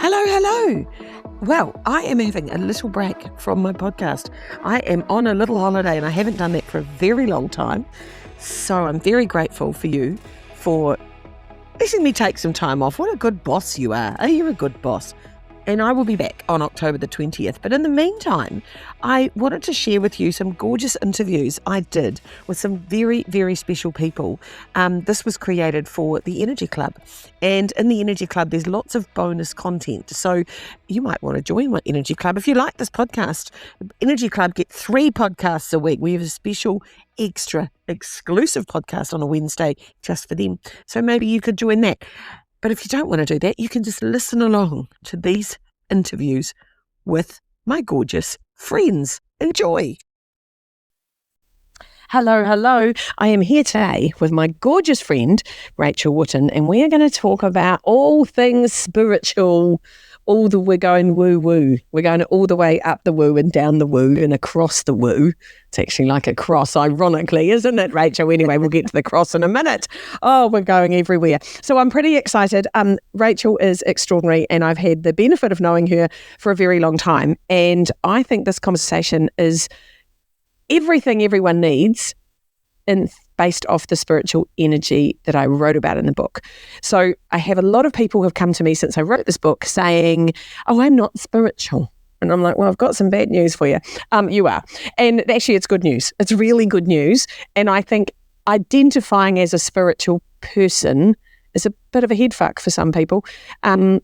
Hello, hello. Well, I am having a little break from my podcast. I am on a little holiday and I haven't done that for a very long time. So I'm very grateful for you for letting me take some time off. What a good boss you are. Oh, you're a good boss. And I will be back on October the 20th. But in the meantime, I wanted to share with you some gorgeous interviews I did with some very, very special people. This was created for the Energy Club. And in the Energy Club, there's lots of bonus content. So you might want to join my Energy Club. If you like this podcast, Energy Club get 3 podcasts a week. We have a special extra exclusive podcast on a Wednesday just for them. So maybe you could join that. But if you don't want to do that, you can just listen along to these interviews with my gorgeous friends. Enjoy. Hello, hello. I am here today with my gorgeous friend, Rachel Wotten, and we are going to talk about all things spiritual. We're going woo-woo. We're going all the way up the woo and down the woo and across the woo. It's actually like a cross, ironically, isn't it, Rachel? Anyway, we'll get to the cross in a minute. Oh, we're going everywhere. So I'm pretty excited. Rachel is extraordinary and I've had the benefit of knowing her for a very long time. And I think this conversation is everything everyone needs based off the spiritual energy that I wrote about in the book. So I have a lot of people who have come to me since I wrote this book saying, oh, I'm not spiritual. And I'm like, well, I've got some bad news for you. You are. And actually, it's good news. It's really good news. And I think identifying as a spiritual person is a bit of a head fuck for some people. I'm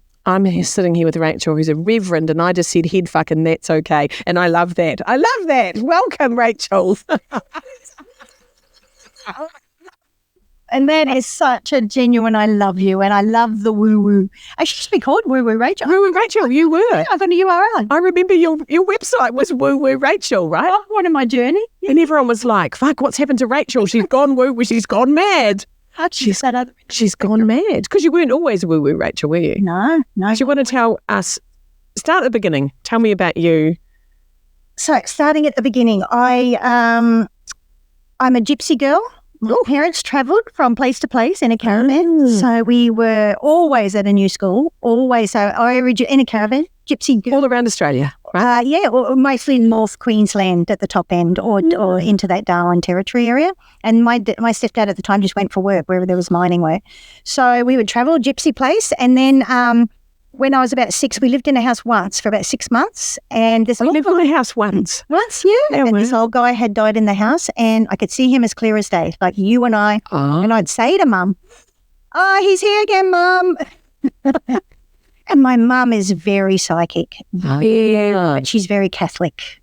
sitting here with Rachel, who's a reverend, and I just said head fuck, and that's okay. And I love that. I love that. Welcome, Rachel. And that is such a genuine, I love you, and I love the woo-woo. I should be called Woo-Woo Rachel. Woo-Woo Rachel, you were. Yeah, I got a URL. I remember your website was Woo-Woo Rachel, right? Oh, what in my journey? And everyone was like, fuck, what's happened to Rachel? She's gone woo-woo, she's gone mad. She's gone mad. Because you weren't always Woo-Woo Rachel, were you? No. Do you want to tell us, start at the beginning, tell me about you. So, starting at the beginning, I'm a gypsy girl. My parents travelled from place to place in a caravan. So we were always at a new school, always. So I in a caravan, gypsy girl. All around Australia, right? Yeah, or mostly North Queensland at the top end or into that Darwin territory area. And my stepdad at the time just went for work wherever there was mining work. So we would travel, gypsy place. And then when I was about 6, we lived in a house once for about 6 months. And I lived in a house once. Once, yeah. And this old guy had died in the house and I could see him as clear as day, like you and I. And I'd say to Mum, oh, he's here again, Mum. And my mum is very psychic. But she's very Catholic.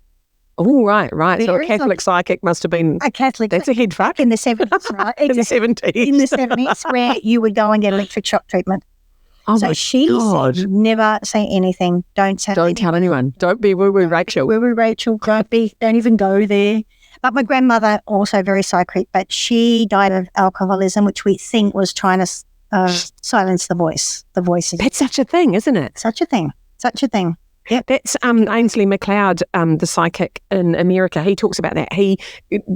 Oh, right. So a Catholic psychic must have been... A Catholic. That's a head fuck. In the 70s, right? In the 70s. In the 70s, where you would go and get electric shock treatment. Oh, so she said, never say anything. Don't tell anyone. Don't be woo-woo Rachel. Woo-woo Rachel. Don't even go there. But my grandmother, also very psychic, but she died of alcoholism, which we think was trying to silence the voices. That's such a thing, isn't it? Such a thing. Yeah, that's Ainsley MacLeod, the psychic in America. He talks about that. He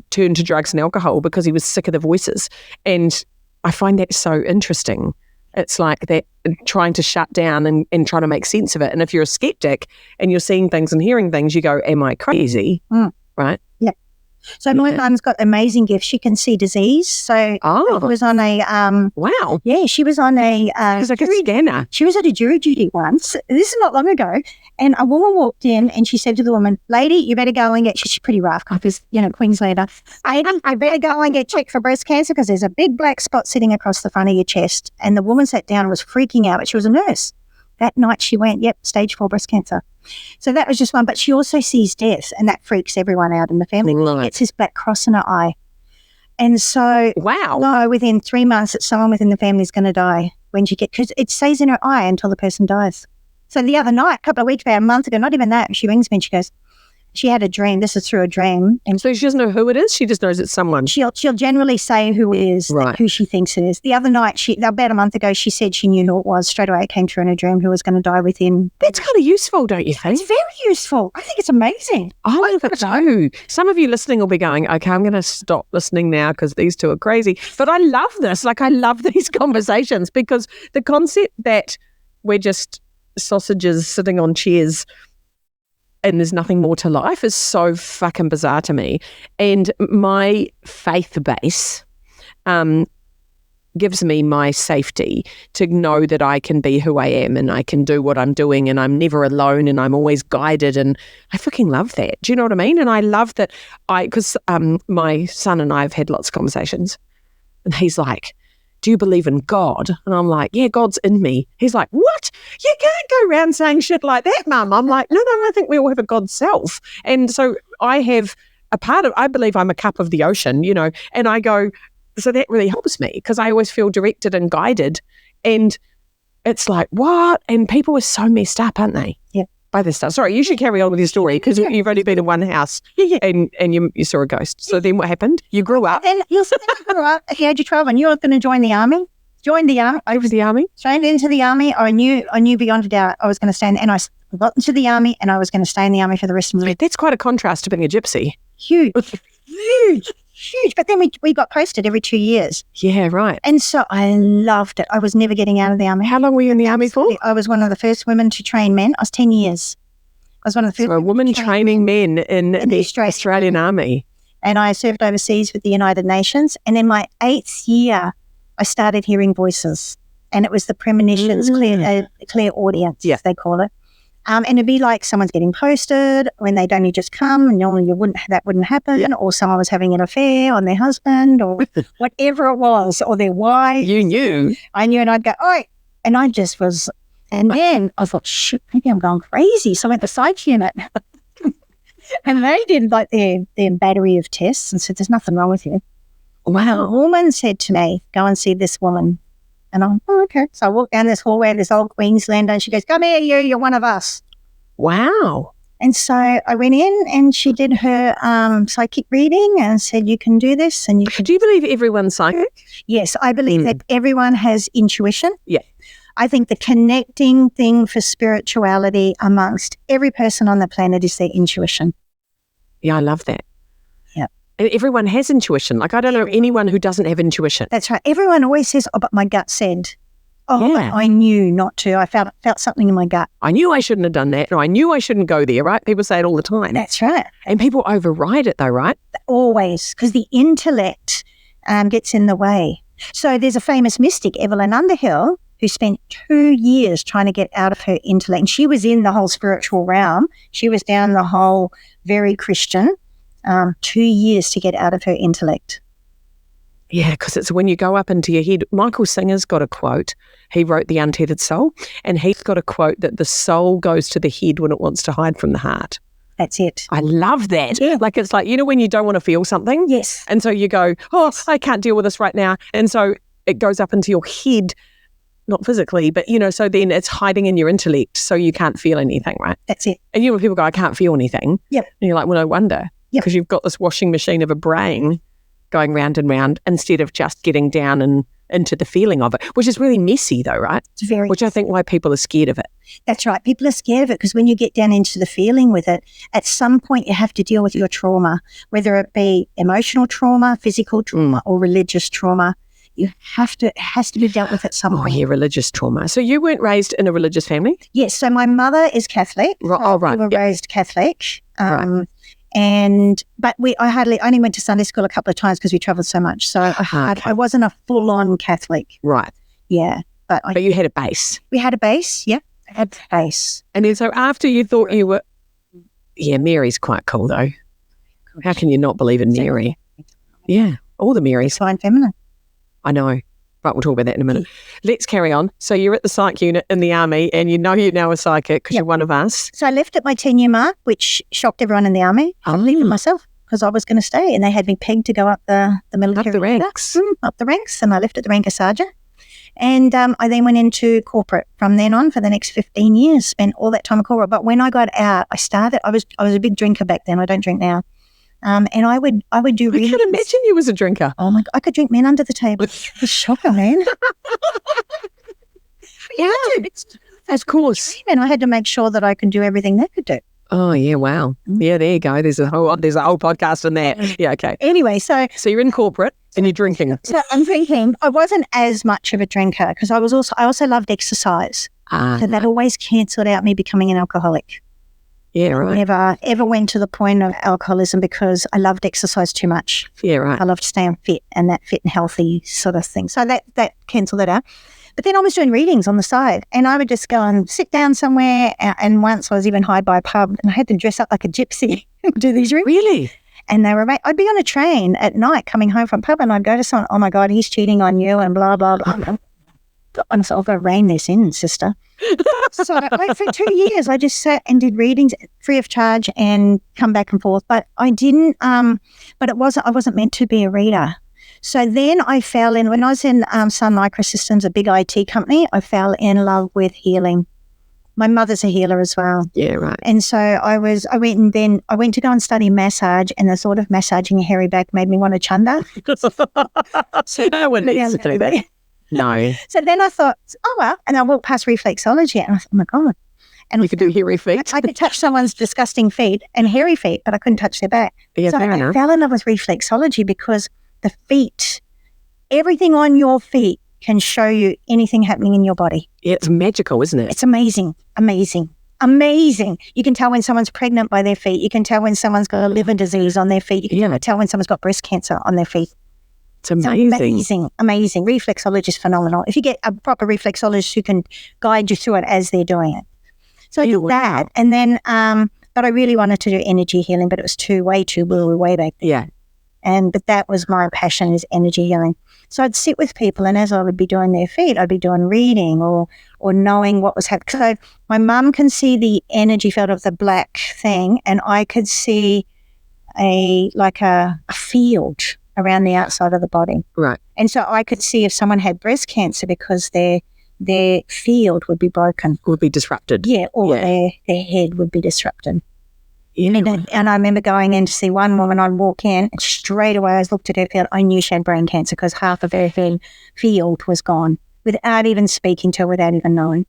turned to drugs and alcohol because he was sick of the voices. And I find that so interesting. It's like that trying to shut down and trying to make sense of it. And if you're a skeptic and you're seeing things and hearing things, you go, am I crazy? Right? Yeah. So my mum's got amazing gifts. She can see disease. So she was on a... wow. Yeah, she was on a... She's like a scanner. She was at a jury duty once. This is not long ago. And a woman walked in and she said to the woman, lady, you better go and get... She's pretty rough because, Queenslander. I better go and get checked for breast cancer because there's a big black spot sitting across the front of your chest. And the woman sat down and was freaking out, but she was a nurse. That night she went, yep, stage 4 breast cancer. So that was just one. But she also sees death and that freaks everyone out in the family. Right. It's this black cross in her eye. And so, within 3 months, someone within the family is going to die when she because it stays in her eye until the person dies. So the other night, a couple of weeks, about a month ago, not even that, she rings me and she goes, she had a dream. This is through a dream. And so she doesn't know who it is? She just knows it's someone. She'll generally say who it is, who she thinks it is. The other night, about a month ago, she said she knew who it was. Straight away, it came through in a dream who was going to die within. That's kind of useful, don't you think? It's very useful. I think it's amazing. I love it too. Some of you listening will be going, okay, I'm going to stop listening now because these two are crazy. But I love this. Like, I love these conversations because the concept that we're just sausages sitting on chairs and there's nothing more to life is so fucking bizarre to me. And my faith base gives me my safety to know that I can be who I am and I can do what I'm doing and I'm never alone and I'm always guided, and I freaking love that. Do you know what I mean? And I love that because my son and I have had lots of conversations and he's like, do you believe in God? And I'm like, yeah, God's in me. He's like, what? You can't go around saying shit like that, Mum. I'm like, no, I think we all have a God self. And so I have I believe I'm a cup of the ocean, and I go, so that really helps me because I always feel directed and guided. And it's like, what? And people are so messed up, aren't they? Yeah. By this stuff. Sorry, you should carry on with your story because you've only been in one house and you saw a ghost. So then what happened? You grew up. And you grew up at the age of 12 and you were going to join the army. Joined the army. Over the army? Straight into the army. I knew beyond a doubt I was going to stay in, and I got into the army and I was going to stay in the army for the rest of my life. That's quite a contrast to being a gypsy. Huge. But then we got posted every 2 years. Yeah, right. And so I loved it. I was never getting out of the army. How long were you in the army for? I was one of the first women to train men. I was 10 years. I was one of the first. So a woman training men in the Australian Army. And I served overseas with the United Nations. And in my 8th year, I started hearing voices. And it was the premonitions, clear audience, they call it. And it'd be like someone's getting posted when they'd only just come, and normally that wouldn't happen, or someone was having an affair on their husband, or whatever it was, or their wife. You knew. I knew, and I'd go, oh, and I just was, and then I thought, shit, maybe I'm going crazy. So I went to psych unit, and they did like their battery of tests and said, there's nothing wrong with you. Wow. A woman said to me, go and see this woman. And I'm, oh, okay. So I walked down this hallway, this old Queenslander, and she goes, come here, you're one of us. Wow. And so I went in and she did her psychic reading and said, you can do this. And do you believe everyone's psychic? Yes, I believe that everyone has intuition. Yeah. I think the connecting thing for spirituality amongst every person on the planet is their intuition. Yeah, I love that. Yeah. Everyone has intuition. Like, I don't know anyone who doesn't have intuition. That's right. Everyone always says, oh, but my gut said. Oh, yeah. I knew not to. I felt something in my gut. I knew I shouldn't have done that. Or I knew I shouldn't go there, right? People say it all the time. That's right. And people override it though, right? Always, because the intellect gets in the way. So there's a famous mystic, Evelyn Underhill, who spent 2 years trying to get out of her intellect. And she was in the whole spiritual realm. She was down the whole very Christian, 2 years to get out of her intellect. Yeah, because it's when you go up into your head. Michael Singer's got a quote. He wrote The Untethered Soul, and he's got a quote that the soul goes to the head when it wants to hide from the heart. That's it. I love that. Yeah. Like, it's like, when you don't want to feel something? Yes. And so you go, oh, I can't deal with this right now. And so it goes up into your head, not physically, but, so then it's hiding in your intellect so you can't feel anything, right? That's it. And when people go, I can't feel anything. Yep. And you're like, well, no wonder. Yep. Because you've got this washing machine of a brain going round and round instead of just getting down and into the feeling of it, which is really messy though, right? It's very Which I think why people are scared of it. That's right. People are scared of it because when you get down into the feeling with it, at some point you have to deal with your trauma, whether it be emotional trauma, physical trauma, or religious trauma. It has to be dealt with at some point. Oh, yeah, religious trauma. So you weren't raised in a religious family? Yes. So my mother is Catholic. Oh, right. We were raised Catholic. Right. But I only went to Sunday school a couple of times because we travelled so much. So I wasn't a full-on Catholic. Right. Yeah. But you had a base. We had a base, yeah. I had a base. And then so after you thought you were, Mary's quite cool though. How can you not believe in Mary? Yeah, all the Marys. Divine feminine. I know. Right, we'll talk about that in a minute. Let's carry on. So you're at the psych unit in the army and you're now a psychic because you're one of us. So I left at my 10-year mark, which shocked everyone in the army. I believed in myself because I was going to stay, and they had me pegged to go up the military. Up the ranks. Up the ranks, and I left at the rank of sergeant. And I then went into corporate from then on for the next 15 years, spent all that time in corporate. But when I got out, I was a big drinker back then. I don't drink now. And I would do I can imagine you was a drinker. Oh my God, I could drink men under the table. It was shocking, man. Yeah, of course. And I had to make sure that I could do everything they could do. Oh yeah, wow. Yeah, there you go. There's a whole podcast on that. Yeah, okay. Anyway, so you're in corporate and you're drinking. So I'm drinking. I wasn't as much of a drinker because I also loved exercise. So that always cancelled out me becoming an alcoholic. Yeah, right. Never ever went to the point of alcoholism because I loved exercise too much. Yeah, right. I loved staying fit and that fit and healthy sort of thing. So that cancelled it out. But then I was doing readings on the side and I would just go and sit down somewhere. And once I was even hired by a pub and I had to dress up like a gypsy and do these readings. Really? And they were, I'd be on a train at night coming home from pub and I'd go to someone, oh my God, he's cheating on you and blah, blah, blah. And so I'll go rein this in, sister. So for 2 years, I just sat and did readings free of charge and come back and forth. But I didn't, I wasn't meant to be a reader. So then I fell in, when I was in Sun Microsystems, a big IT company, I fell in love with healing. My mother's a healer as well. Yeah, right. And so I went to go and study massage, and the thought of massaging a hairy back made me want to chunda. So no one needs to do that. No. So then I thought, oh well, and I walked past reflexology and I thought, oh my God. And you could do hairy feet. I could touch someone's disgusting feet and hairy feet, but I couldn't touch their back. Yeah, so fair I enough. fell in love with reflexology because the feet, everything on your feet can show you anything happening in your body. Yeah, it's magical, isn't it? It's amazing, amazing, amazing. You can tell when someone's pregnant by their feet. You can tell when someone's got a liver disease on their feet. You can tell when someone's got breast cancer on their feet. It's amazing. It's amazing. Reflexology is phenomenal. If you get a proper reflexologist who can guide you through it as they're doing it. So I did that. And then, but I really wanted to do energy healing, but it was way too way back then. Yeah. But that was my passion, is energy healing. So I'd sit with people, and as I would be doing their feet, I'd be doing reading or knowing what was happening. So my mum can see the energy field of the black thing, and I could see a field around the outside of the body. Right. And so I could see if someone had breast cancer because their field would be broken. Would be disrupted. Yeah, or their head would be disrupted. Yeah. And I remember going in to see one woman. I'd walk in and straight away I looked at her field. I knew she had brain cancer because half of her field was gone without even speaking to her, without even knowing.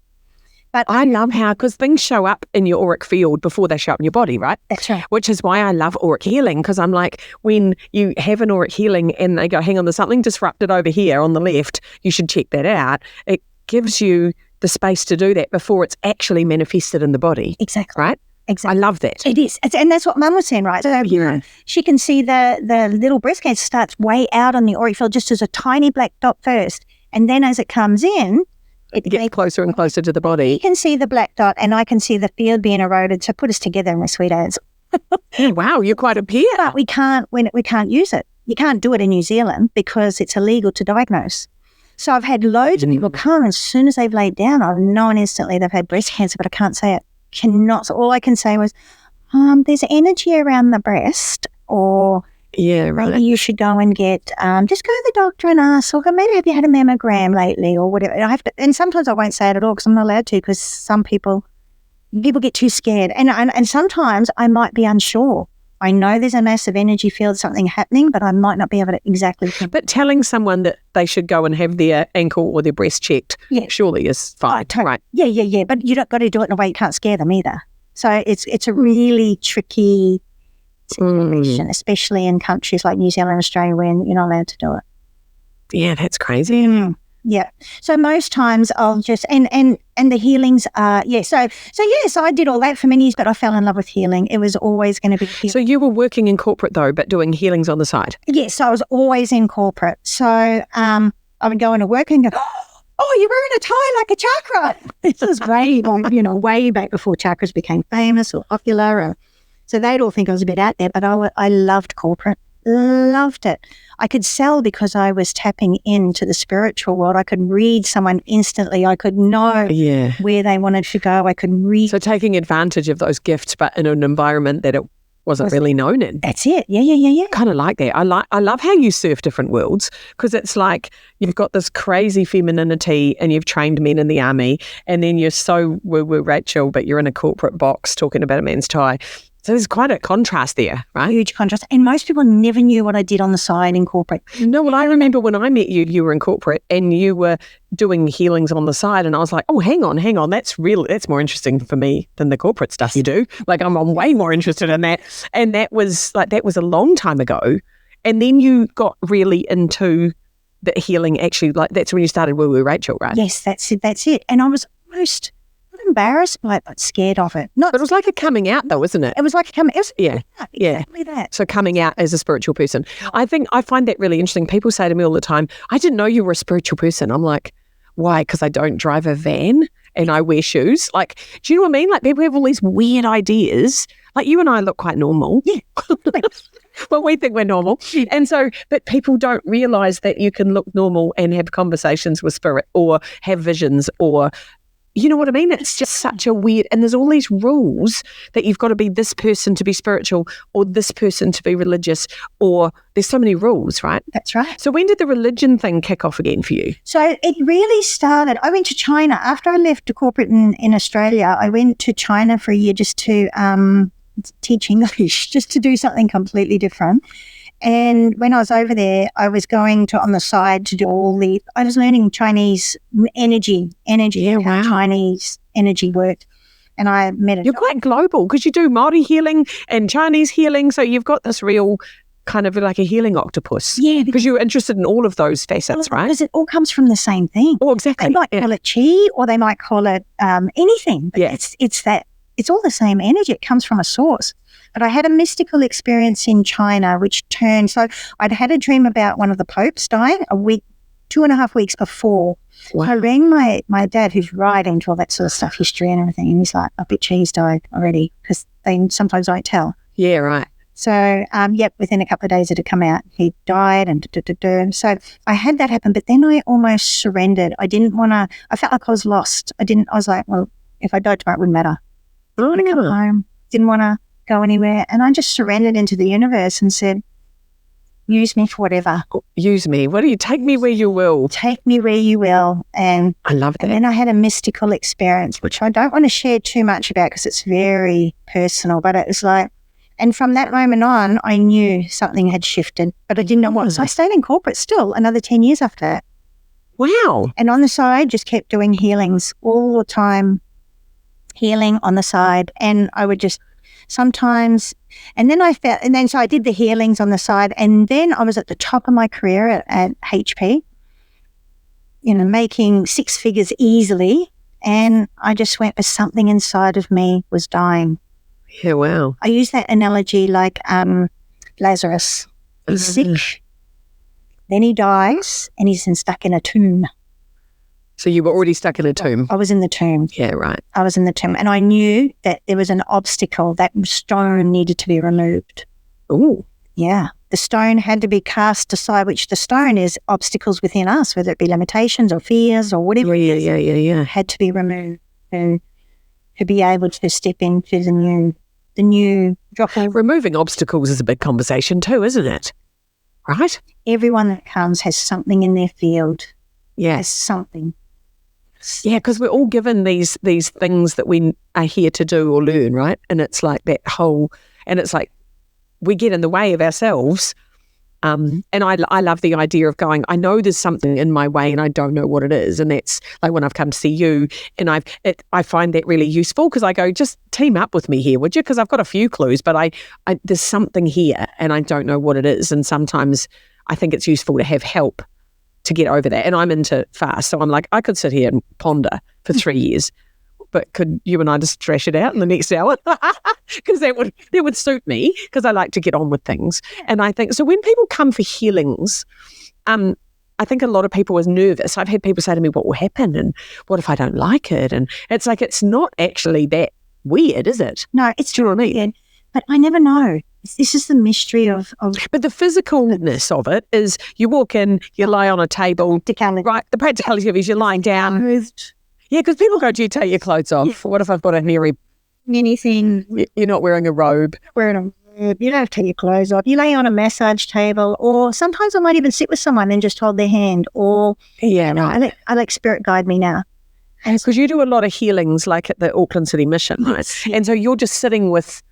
But I love how, because things show up in your auric field before they show up in your body, right? That's right. Which is why I love auric healing, because I'm like, when you have an auric healing and they go, hang on, there's something disrupted over here on the left, you should check that out. It gives you the space to do that before it's actually manifested in the body. Exactly. Right? Exactly. I love that. It is. And that's what Mum was saying, right? So she can see the little breast cancer starts way out on the auric field just as a tiny black dot first. And then as it comes in, it gets closer and closer to the body. You can see the black dot and I can see the field being eroded. So put us together, my sweethearts. Yeah, wow, you're quite a peer. But we can't use it. You can't do it in New Zealand because it's illegal to diagnose. So I've had loads of people come, as soon as they've laid down, I've known instantly they've had breast cancer, but I can't say it. Cannot. So all I can say was, there's energy around the breast, or maybe you should go and get, just go to the doctor and ask, or maybe have you had a mammogram lately, or whatever. And sometimes I won't say it at all because I'm not allowed to, because some people get too scared. And sometimes I might be unsure. I know there's a massive energy field, something happening, but I might not be able to exactly. But telling someone that they should go and have their ankle or their breast checked surely is fine, right? Yeah. But you don't got to do it in a way you can't scare them either. So it's a really tricky situation, especially in countries like New Zealand and Australia where you're not allowed to do it. Yeah, that's crazy. Yeah. So most times I'll just, and the healings are, So I did all that for many years, but I fell in love with healing. It was always going to be healing. So you were working in corporate though, but doing healings on the side? Yes. So I was always in corporate. So I would go into work and go, oh, you're wearing a tie like a chakra. This was way back before chakras became famous or popular. So they'd all think I was a bit out there, but I loved corporate. Loved it. I could sell because I was tapping into the spiritual world. I could read someone instantly. I could know where they wanted to go. I could read. So taking advantage of those gifts, but in an environment that it wasn't really known in. That's it. Yeah. Kind of like that. I love how you surf different worlds, because it's like you've got this crazy femininity and you've trained men in the army, and then you're so woo-woo Rachel, but you're in a corporate box talking about a man's tie. So there's quite a contrast there, right? Huge contrast. And most people never knew what I did on the side in corporate. No, well, I remember when I met you, you were in corporate and you were doing healings on the side. And I was like, oh, hang on. That's more interesting for me than the corporate stuff you do. Like, I'm way more interested in that. And that was a long time ago. And then you got really into the healing, actually. Like, that's when you started Woo Woo Rachel, right? Yes, that's it. And I was almost embarrassed by it, but scared of it. Not, But it was like a coming out though, isn't it? it was like coming. It was Yeah. exactly that. So coming out as a spiritual person. I find that really interesting. People say to me all the time, I didn't know you were a spiritual person. I'm like, why? Because I don't drive a van and I wear shoes. Like, do you know what I mean? Like people have all these weird ideas. Like you and I look quite normal. Yeah. Well, we think we're normal. And so, but people don't realize that you can look normal and have conversations with spirit or have visions or, you know what I mean? It's just such a weird, and there's all these rules that you've got to be this person to be spiritual or this person to be religious, or there's so many rules, right? That's right. So when did the religion thing kick off again for you? So it really started, I went to China. After I left the corporate in Australia, I went to China for a year just to teach English, just to do something completely different. And when I was over there, I was going to, on the side, to do I was learning Chinese energy, Yeah, wow. how Chinese energy worked. And I met You're quite global because you do Māori healing and Chinese healing. So you've got this real kind of like a healing octopus. Yeah. Because you're interested in all of those facets, right? Because it all comes from the same thing. Oh, exactly. They might call it chi, or they might call it anything. But it's all the same energy. It comes from a source. But I had a mystical experience in China, which turned, so I'd had a dream about one of the popes dying 2.5 weeks before. Wow. I rang my dad, who's right into all that sort of stuff, history and everything, and he's like, I bet you he's died already, because they sometimes don't tell. Yeah, right. So, within a couple of days it had come out. He died and So I had that happen, but then I almost surrendered. I didn't want to, I felt like I was lost. I was like, well, if I died tomorrow, it wouldn't matter. I want to come home. Didn't want to go anywhere. And I just surrendered into the universe and said, use me for whatever. Use me. What do you take me where you will? Take me where you will. And I love that. And then I had a mystical experience, which I don't want to share too much about because it's very personal, but it was like, and from that moment on, I knew something had shifted, but I didn't know what. So I stayed in corporate still another 10 years after that. Wow. And on the side, just kept doing healings all the time, healing on the side. And I would just sometimes, and then so I did the healings on the side. And then I was at the top of my career at HP, making 6 figures easily. And I just went, but something inside of me was dying. Yeah, wow. I use that analogy like Lazarus. He's sick, then he dies, and he's stuck in a tomb. So you were already stuck in a tomb? I was in the tomb. Yeah, right. I was in the tomb, and I knew that there was an obstacle. That stone needed to be removed. Oh. Yeah. The stone had to be cast aside, which the stone is obstacles within us, whether it be limitations or fears or whatever. Yeah. Had to be removed to be able to step into the new drop. Removing obstacles is a big conversation too, isn't it? Right? Everyone that comes has something in their field. Yeah. Has something. Yeah, because we're all given these things that we are here to do or learn, right? And it's like that whole, and it's like we get in the way of ourselves. And I love the idea of going, I know there's something in my way and I don't know what it is. And that's like when I've come to see you and I find that really useful because I go, just team up with me here, would you? Because I've got a few clues, but I there's something here and I don't know what it is. And sometimes I think it's useful to have help to get over that. And I'm into fast. So I'm like, I could sit here and ponder for 3 years, but could you and I just thrash it out in the next hour? Because that would suit me because I like to get on with things. And I think, so when people come for healings, I think a lot of people are nervous. I've had people say to me, what will happen? And what if I don't like it? And it's like, it's not actually that weird, is it? No, it's Do you know what I mean? weird. But I never know. This is the mystery of. But the physicalness of it is you walk in, you lie on a table. Right. The practicality of it is you're lying down. Yeah, because people go, do you take your clothes off? What if I've got a hairy... Anything. You're not wearing a robe. You don't have to take your clothes off. You lay on a massage table, or sometimes I might even sit with someone and just hold their hand. Or right. I let spirit guide me now. Because you do a lot of healings, like at the Auckland City Mission, right? Yes. And so you're just sitting with,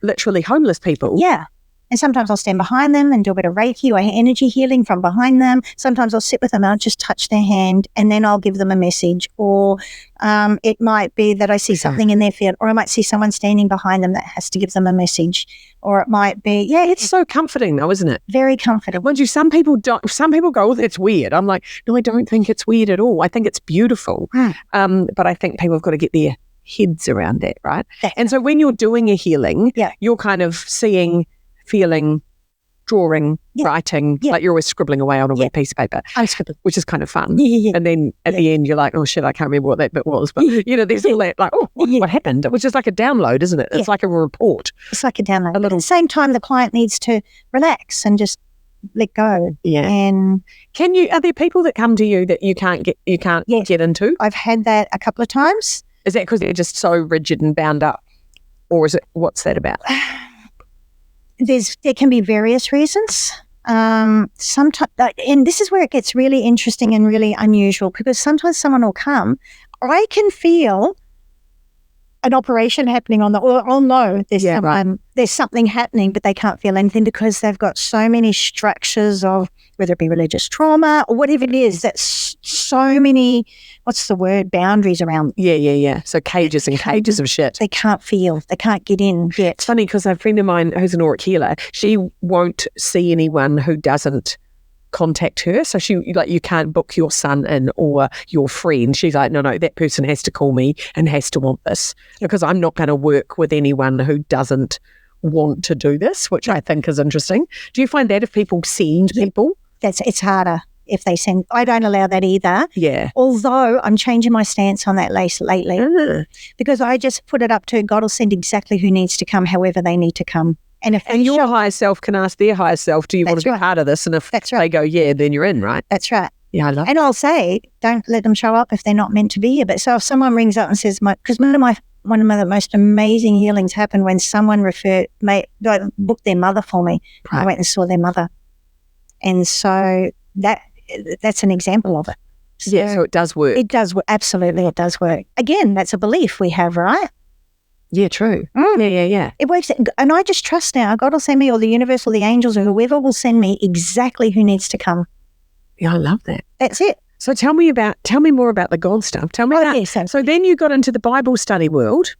literally homeless people. Yeah. And sometimes I'll stand behind them and do a bit of Reiki or energy healing from behind them. Sometimes I'll sit with them and I'll just touch their hand and then I'll give them a message. Or it might be that I see something in their field, or I might see someone standing behind them that has to give them a message. Or it might be, it's so comforting though, isn't it? Very comforting. Mind you, some people go, oh, that's weird. I'm like, no, I don't think it's weird at all. I think it's beautiful. But I think people have got to get their heads around that, right? And so when you're doing a healing, you're kind of seeing, feeling, drawing, writing, like you're always scribbling away on a wet piece of paper. I'm scribbling. Which is kind of fun. And then at the end, you're like, oh shit, I can't remember what that bit was. But, there's all that, like, oh, what happened? Which is like a download, isn't it? It's like a report. It's like a download. At the same time, the client needs to relax and just let go. Yeah. And are there people that come to you that you can't get into? I've had that a couple of times. Is that because they're just so rigid and bound up? Or is it, what's that about? There can be various reasons. Sometimes, and this is where it gets really interesting and really unusual, because sometimes someone will come, I can feel an operation happening on there's something happening, but they can't feel anything because they've got so many structures of, whether it be religious trauma or whatever it is, that's so many, boundaries around. Yeah. So cages and cages of shit. They can't feel, they can't get in yet. It's funny because a friend of mine who's an auric healer, she won't see anyone who doesn't contact her. So you can't book your son in or your friend. She's like, no, that person has to call me and has to want this, because I'm not going to work with anyone who doesn't want to do this, which I think is interesting. Do you find that if people send people? It's harder if they send. I don't allow that either. Yeah. Although I'm changing my stance on that lately because I just put it up to God will send exactly who needs to come, however they need to come. And your higher self can ask their higher self, do you want to be part of this? And if they go, yeah, then you're in, right? That's right. Yeah, I love it. And I'll say, don't let them show up if they're not meant to be here. But so if someone rings up and says, because one of the most amazing healings happened when someone booked their mother for me. Right. I went and saw their mother. And so that's an example of it. So it does work. It does work. Absolutely, it does work. Again, that's a belief we have, right? Yeah, true. Yeah. It works. And I just trust now. God will send me, or the universe or the angels or whoever will send me exactly who needs to come. Yeah, I love that. That's it. So tell me more about the God stuff. Tell me that. Yes, so then you got into the Bible study world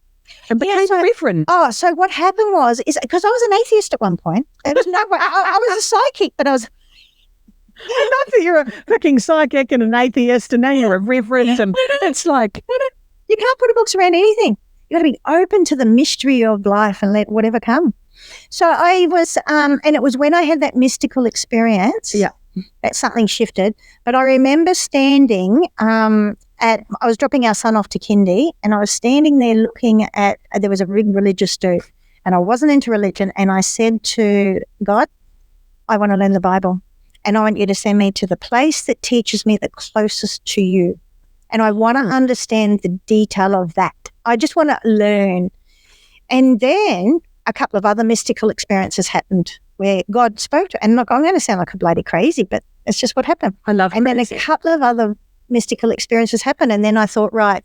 and became a reverend. Oh, so what happened was because I was an atheist at one point. There was I was a psychic, but I was... I love that you're a fucking psychic and an atheist and now you're a reverend. And it's like... You can't put books around anything. You got to be open to the mystery of life and let whatever come. So I was, and it was when I had that mystical experience that something shifted. But I remember standing I was dropping our son off to kindy, and I was standing there looking at, there was a big religious dude, and I wasn't into religion. And I said to God, I want to learn the Bible, and I want you to send me to the place that teaches me the closest to you. And I want to understand the detail of that. I just want to learn. And then a couple of other mystical experiences happened where God spoke to, and look, I'm going to sound like a bloody crazy, but it's just what happened. I love it. And then a couple of other mystical experiences happened. And then I thought, right.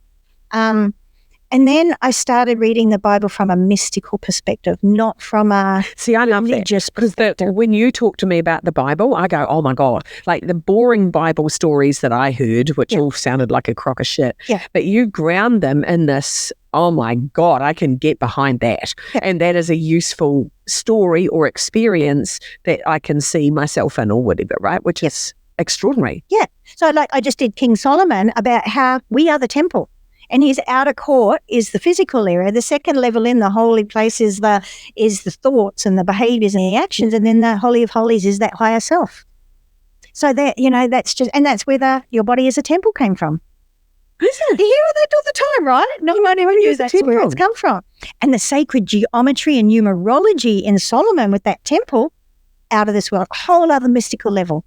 And then I started reading the Bible from a mystical perspective, not from a religious perspective. When you talk to me about the Bible, I go, oh my God, like the boring Bible stories that I heard, which all sounded like a crock of shit. Yeah. But you ground them in this, oh my God, I can get behind that. Yeah. And that is a useful story or experience that I can see myself in or whatever, right? Which is extraordinary. Yeah. So like I just did King Solomon about how we are the temple. And his outer court is the physical area. The second level in the holy place is the thoughts and the behaviors and the actions. And then the Holy of Holies is that higher self. So that, that's where your body as a temple came from. Isn't it? You hear that all the time, right? No one ever knew that's where it's come from. And the sacred geometry and numerology in Solomon with that temple, out of this world, a whole other mystical level.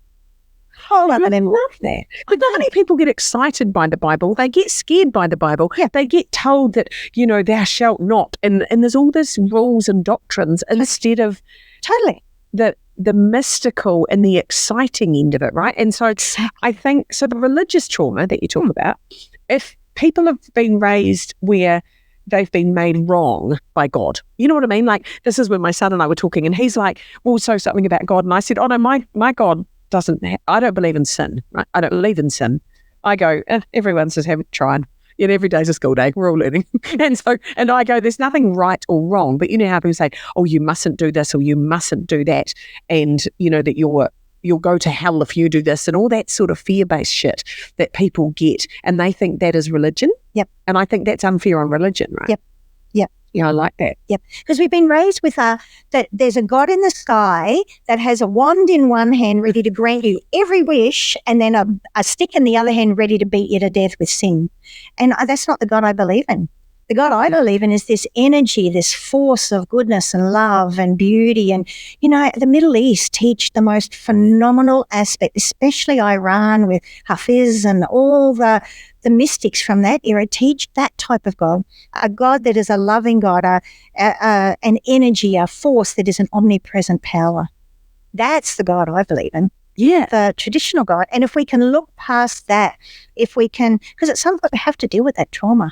I love that. But many people get excited by the Bible. They get scared by the Bible. Yeah. They get told that, thou shalt not. And there's all this rules and doctrines instead of the mystical and the exciting end of it, right? And so I think, the religious trauma that you talk about, if people have been raised where they've been made wrong by God. You know what I mean? Like, this is when my son and I were talking, and he's like, well, so something about God. And I said, oh no, my God doesn't, I don't believe in sin, right? I don't believe in sin. I go, everyone's just trying. You know, every day's a school day. We're all learning. and I go, there's nothing right or wrong. But you know how people say, oh, you mustn't do this or you mustn't do that. And, you know, that you'll go to hell if you do this, and all that sort of fear-based shit that people get. And they think that is religion. Yep. And I think that's unfair on religion, right? Yep. Yeah, I like that. Yep. Because we've been raised with that there's a God in the sky that has a wand in one hand ready to grant you every wish, and then a stick in the other hand ready to beat you to death with sin. And that's not the God I believe in. The God I believe in is this energy, this force of goodness and love and beauty. And, you know, the Middle East teach the most phenomenal aspect, especially Iran with Hafiz and all the mystics from that era teach that type of God, a God that is a loving God, an energy, a force that is an omnipresent power. That's the God I believe in. Yeah. The traditional God. And if we can look past that, because at some point we have to deal with that trauma.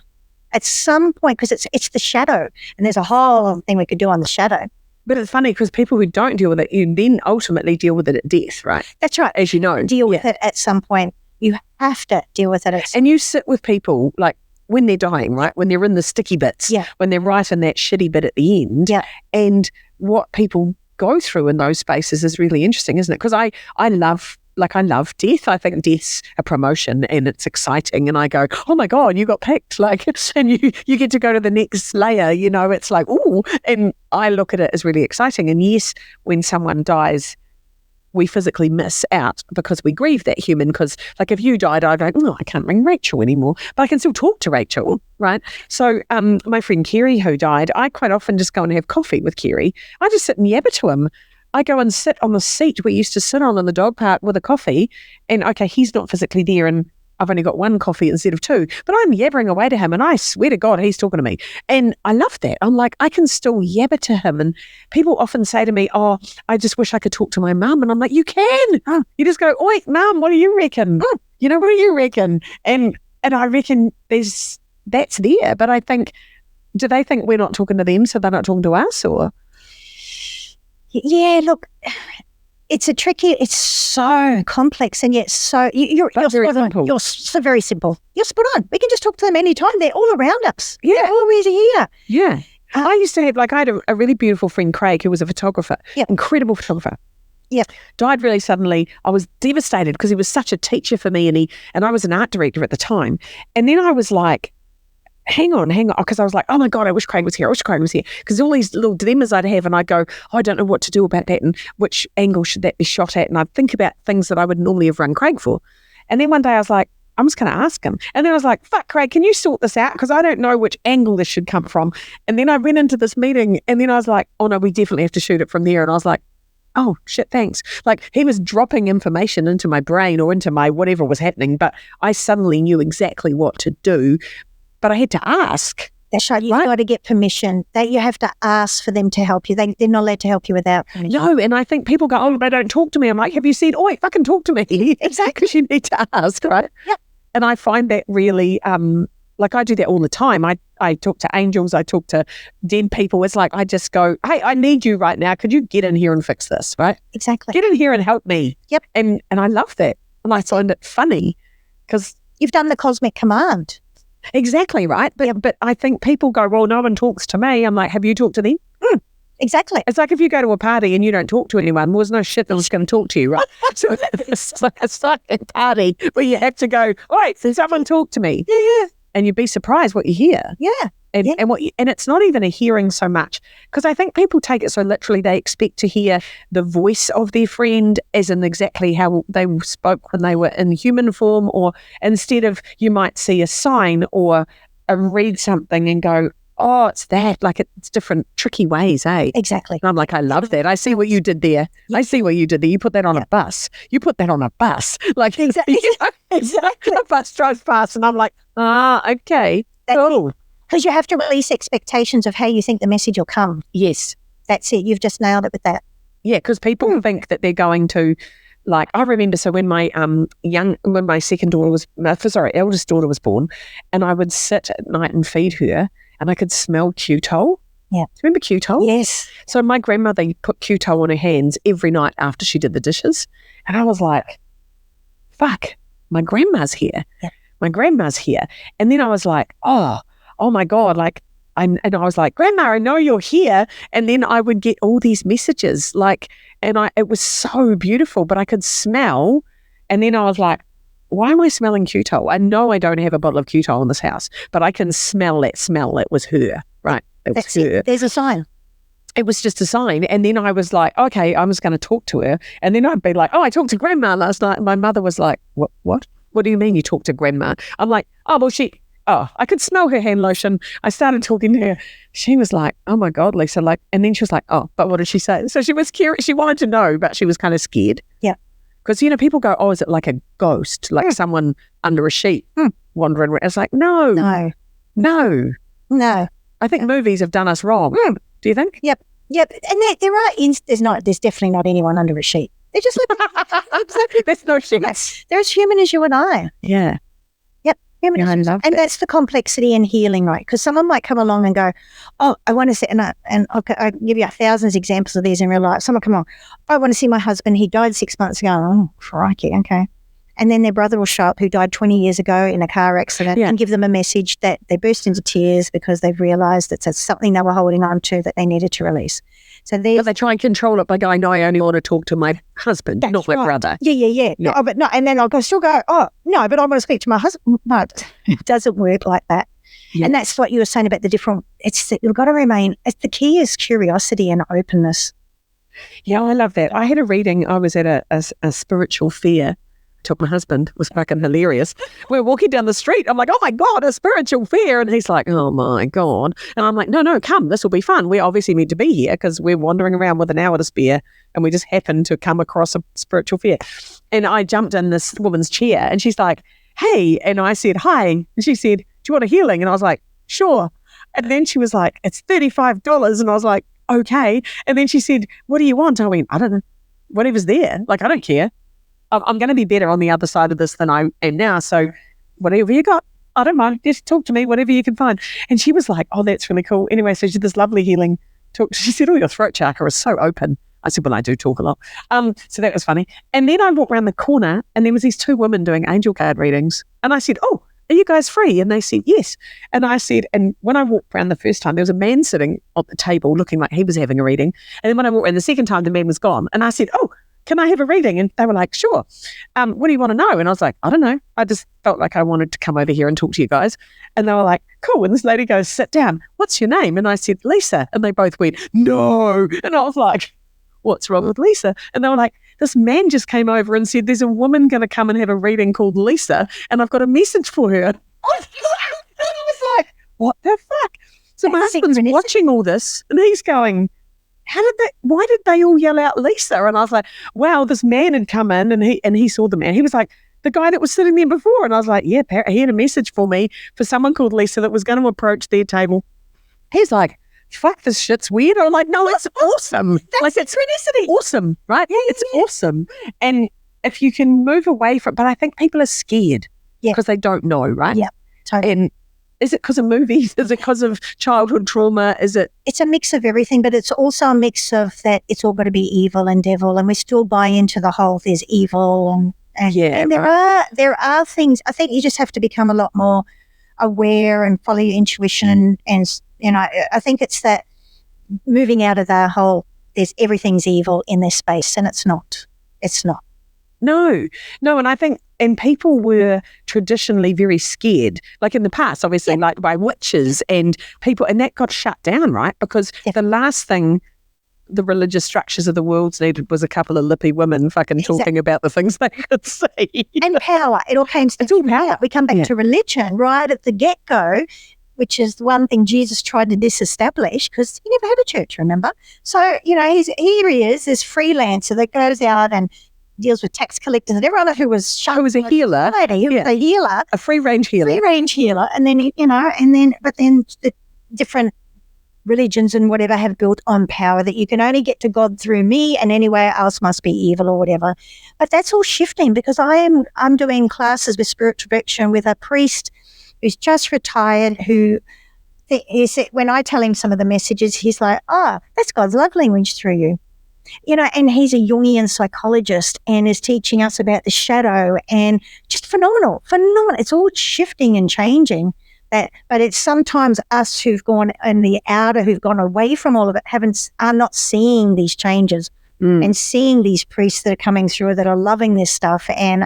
At some point, because it's the shadow, and there's a whole thing we could do on the shadow. But it's funny because people who don't deal with it, you then ultimately deal with it at death, right? That's right. As you know. Deal with it at some point. You have to deal with it. And you sit with people like when they're dying, right? When they're in the sticky bits, when they're right in that shitty bit at the end. Yeah. And what people go through in those spaces is really interesting, isn't it? Because I love death. I think death's a promotion and it's exciting. And I go, oh my God, you got picked. Like, and you get to go to the next layer, you know, it's like, ooh. And I look at it as really exciting. And yes, when someone dies, we physically miss out because we grieve that human. Because like if you died, I'd go, oh, I can't ring Rachel anymore, but I can still talk to Rachel, right? So my friend Kerry who died, I quite often just go and have coffee with Kerry. I just sit and yabber to him. I go and sit on the seat we used to sit on in the dog park with a coffee, and okay, he's not physically there and I've only got one coffee instead of two, but I'm yabbering away to him and I swear to God, he's talking to me. And I love that. I'm like, I can still yabber to him. And people often say to me, oh, I just wish I could talk to my mum. And I'm like, you can. You just go, oi, mum, what do you reckon? You know, what do you reckon? And I reckon that's there. But I think, do they think we're not talking to them so they're not talking to us, or? Yeah, look, it's so complex, and yet so you're very simple. You're so very simple. You're spot on. We can just talk to them anytime. They're all around us. Yeah. They're always here. Yeah. I used to have, I had a really beautiful friend, Craig, who was a photographer, incredible photographer. Yeah. Died really suddenly. I was devastated because he was such a teacher for me, and I was an art director at the time. And then I was like, hang on, because I was like, oh my God, I wish Craig was here. Because all these little dilemmas I'd have, and I'd go, oh, I don't know what to do about that, and which angle should that be shot at? And I'd think about things that I would normally have run Craig for. And then one day I was like, I'm just going to ask him. And then I was like, fuck, Craig, can you sort this out? Because I don't know which angle this should come from. And then I went into this meeting, and then I was like, oh no, we definitely have to shoot it from there. And I was like, oh shit, thanks. Like, he was dropping information into my brain or into my whatever was happening, but I suddenly knew exactly what to do. But I had to ask. That's right. You've got to get permission. That you have to ask for them to help you. They're not allowed to help you without permission. No, and I think people go, oh, they don't talk to me. I'm like, have you said, oh, fucking talk to me? Exactly. Because you need to ask, right? Yeah. And I find that really, I do that all the time. I talk to angels. I talk to dead people. It's like, I just go, hey, I need you right now. Could you get in here and fix this, right? Exactly. Get in here and help me. Yep. And I love that. And I find it funny because you've done the cosmic command. Exactly, right? But I think people go, well, no one talks to me. I'm like, have you talked to them? Exactly. It's like if you go to a party and you don't talk to anyone, well, there's no shit that was going to talk to you, right? So it's like a party where you have to go, all right, someone talk to me. Yeah. And you'd be surprised what you hear. Yeah. And it's not even a hearing so much, because I think people take it so literally. They expect to hear the voice of their friend as in exactly how they spoke when they were in human form, or instead of, you might see a sign or read something and go, oh, it's that. Like, it's different tricky ways, eh? Exactly. And I'm like, I love that. I see what you did there. I see what you did there. You put that on a bus. You put that on a bus. Like, exactly. Exactly. A bus drives past and I'm like, okay, cool. Because you have to release expectations of how you think the message will come. Yes. That's it. You've just nailed it with that. Yeah, because people think that they're going to, like, I remember, so when my eldest daughter was born, and I would sit at night and feed her, and I could smell Q-tol. Yeah. Remember Q-tol? Yes. So my grandmother put Q-tol on her hands every night after she did the dishes. And I was like, fuck, my grandma's here. Yeah. My grandma's here. And then I was like, oh my God, like, and I was like, Grandma, I know you're here. And then I would get all these messages, it was so beautiful, but I could smell. And then I was like, why am I smelling Q-tol? I know I don't have a bottle of Q-tol in this house, but I can smell that smell. It was her, right? It was her. There's a sign. It was just a sign. And then I was like, okay, I'm just going to talk to her. And then I'd be like, oh, I talked to Grandma last night. And my mother was like, what? What do you mean you talked to Grandma? I'm like, I could smell her hand lotion. I started talking to her. She was like, oh my God, Lisa. And then she was like, oh, but what did she say? So she was curious. She wanted to know, but she was kind of scared. Yeah. Because, people go, oh, is it like a ghost? Like someone under a sheet wandering around? It's like, no. I think movies have done us wrong. Do you think? Yep. And there's definitely not anyone under a sheet. They're just exactly. There's no sheets. They're as human as you and I. Yeah. Yep. Human. Yeah, I love and it. that's the complexity in healing, right? Because someone might come along and go, oh, I want to see, and I give you thousands of examples of these in real life. Someone come along, I want to see my husband. He died 6 months ago. Oh, crikey. Okay. And then their brother will show up who died 20 years ago in a car accident and give them a message that they burst into tears because they've realised it's something they were holding on to that they needed to release. So they try and control it by going, no, I only want to talk to my husband, not my brother. Yeah. No. Oh, but no, and then I'll still go, oh, no, but I want to speak to my husband. No, it doesn't work like that. Yeah. And that's what you were saying about the different, you've got to remain, the key is curiosity and openness. Yeah, I love that. I had a reading, I was at a spiritual fair. Took my husband, was fucking hilarious. We're walking down the street. I'm like, oh my God, a spiritual fair. And he's like, oh my God. And I'm like, no, come, this will be fun. We're obviously meant to be here because we're wandering around with an hour to spare and we just happened to come across a spiritual fair. And I jumped in this woman's chair and she's like, hey. And I said, hi. And she said, do you want a healing? And I was like, sure. And then she was like, it's $35. And I was like, okay. And then she said, what do you want? I went, I don't know. Whatever's there. Like, I don't care. I'm going to be better on the other side of this than I am now. So whatever you got, I don't mind. Just talk to me, whatever you can find. And she was like, oh, that's really cool. Anyway, so she did this lovely healing talk. She said, oh, your throat chakra is so open. I said, well, I do talk a lot. So that was funny. And then I walked around the corner and there was these two women doing angel card readings. And I said, oh, are you guys free? And they said, yes. And I said, and when I walked around the first time, there was a man sitting on the table looking like he was having a reading. And then when I walked around the second time, the man was gone. And I said, oh, can I have a reading? And they were like, sure. What do you want to know? And I was like, I don't know. I just felt like I wanted to come over here and talk to you guys. And they were like, cool. And this lady goes, sit down. What's your name? And I said, Lisa. And they both went, no. And I was like, what's wrong with Lisa? And they were like, this man just came over and said, there's a woman going to come and have a reading called Lisa. And I've got a message for her. And I was like, what the fuck? So my husband's watching all this and he's going, why did they all yell out Lisa? And I was like, wow, this man had come in and he saw the man. He was like, the guy that was sitting there before. And I was like, yeah, he had a message for me for someone called Lisa that was going to approach their table. He's like, fuck, this shit's weird. I'm like, no, it's awesome. That's synchronicity. Awesome, right? Yeah, it's awesome. And if you can move away from, but I think people are scared because they don't know, right? Yeah, totally. And is it because of movies? Is it because of childhood trauma? Is it? It's a mix of everything, but it's also a mix of that it's all got to be evil and devil, and we still buy into the whole there's evil and there are things. I think you just have to become a lot more aware and follow your intuition, and I think it's that moving out of the whole there's everything's evil in this space, and it's not. It's not. No, and I think, and people were traditionally very scared, like in the past, obviously, like by witches and people, and that got shut down, right? Because the last thing the religious structures of the world needed was a couple of lippy women fucking talking about the things they could see. And power. It all came to power. We come back to religion right at the get-go, which is the one thing Jesus tried to disestablish because he never had a church, remember? So, here he is, this freelancer that goes out and deals with tax collectors and everyone who was a healer. He was a healer. A free-range healer. And then, but then the different religions and whatever have built on power that you can only get to God through me and anywhere else must be evil or whatever. But that's all shifting because I'm doing classes with spiritual direction with a priest who's just retired who thing is that when I tell him some of the messages, he's like, oh, that's God's love language through you. You know, and he's a Jungian psychologist and is teaching us about the shadow, and just phenomenal. It's all shifting and changing. But it's sometimes us who've gone in the outer, who've gone away from all of it, are not seeing these changes and seeing these priests that are coming through that are loving this stuff and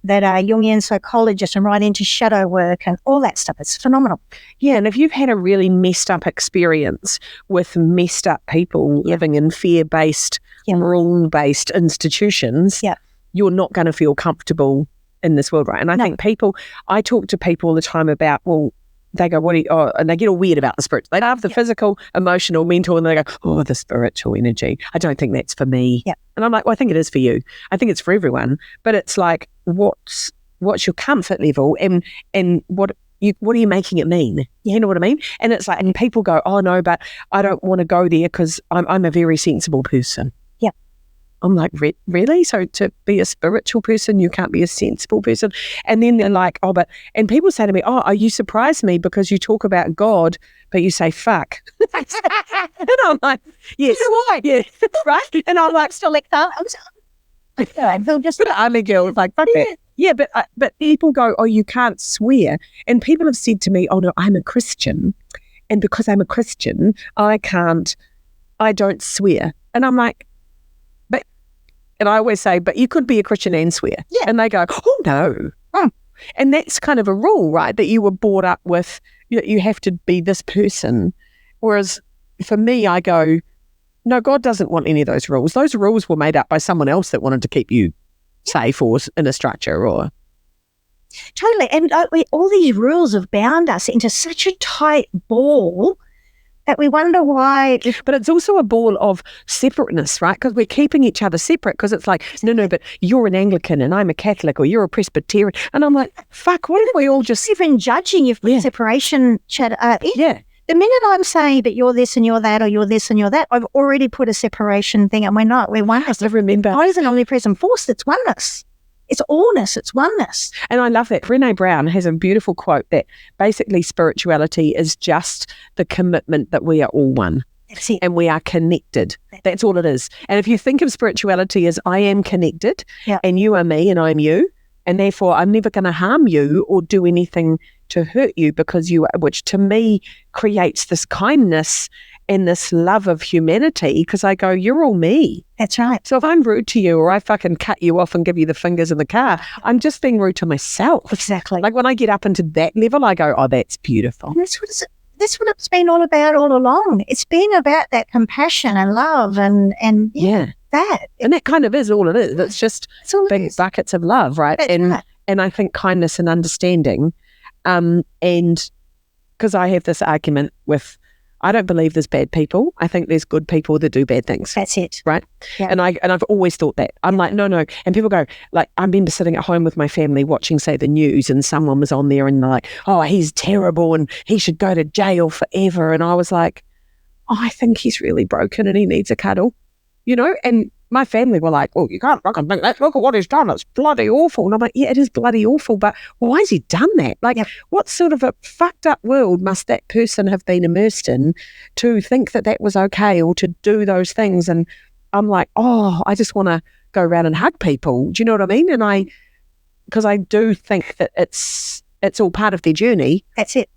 that are Jungian psychologists and right into shadow work and all that stuff. It's phenomenal. Yeah, and if you've had a really messed up experience with messed up people living in fear-based, rule-based institutions, you're not going to feel comfortable in this world, right? And I think I talk to people all the time about, well, they go, and they get all weird about the spiritual. They love the physical, emotional, mental, and they go, oh, the spiritual energy. I don't think that's for me. Yeah. And I'm like, well, I think it is for you. I think it's for everyone. But it's like, what's your comfort level, and what are you making it mean? You know what I mean? And it's like, and people go, oh no, but I don't want to go there because I'm a very sensible person. Yeah. I'm like, really? So to be a spiritual person, you can't be a sensible person? And then they're like, and people say to me, oh, you surprise me because you talk about God, but you say fuck. And I'm like, yes. Why? Yeah, right? And I'm like, still like that. I'm just I'm a girl. Like, fuck that. Yeah, but people go, oh, you can't swear. And people have said to me, oh no, I'm a Christian. And because I'm a Christian, I don't swear. And I'm like, and I always say, but you could be a Christian and swear. Yeah. And they go, oh, no. And that's kind of a rule, right, that you were brought up with. You have to be this person. Whereas for me, I go, no, God doesn't want any of those rules. Those rules were made up by someone else that wanted to keep you safe or in a structure or... Totally. And all these rules have bound us into such a tight ball that we wonder why. But it's also a ball of separateness, right? Because we're keeping each other separate because it's like, no, but you're an Anglican and I'm a Catholic, or you're a Presbyterian. And I'm like, fuck, what if we all just... Even judging if separation... The minute I'm saying, but you're this and you're that, or you're this and you're that, I've already put a separation thing, and we're not. We're oneness. I remember. God is an omnipresent force. It's oneness. It's allness. It's oneness. And I love that. Brené Brown has a beautiful quote that basically spirituality is just the commitment that we are all one. That's it. And we are connected. That's all it is. And if you think of spirituality as I am connected, and you are me and I'm you, and therefore I'm never going to harm you or do anything to hurt you because you are, which to me creates this kindness and this love of humanity, because I go, you're all me. That's right. So if I'm rude to you, or I fucking cut you off and give you the fingers in the car, I'm just being rude to myself. Exactly. Like when I get up into that level, I go, oh, that's beautiful. And that's what it's been all about all along. It's been about that compassion and love and that. And that kind of is all it is. It's just big buckets of love, right? And I think kindness and understanding. And because I have this argument with, I don't believe there's bad people. I think there's good people that do bad things. That's it. Right? Yeah. And I've always thought that. I'm like, no. And people go, like, I remember sitting at home with my family watching, say, the news, and someone was on there and they're like, oh, he's terrible and he should go to jail forever. And I was like, oh, I think he's really broken and he needs a cuddle, And my family were like, oh, you can't fucking think that. Look at what he's done. It's bloody awful. And I'm like, yeah, it is bloody awful, but why has he done that? Like, what sort of a fucked up world must that person have been immersed in to think that that was okay or to do those things? And I'm like, oh, I just want to go around and hug people. Do you know what I mean? And because I do think that it's all part of their journey. That's it.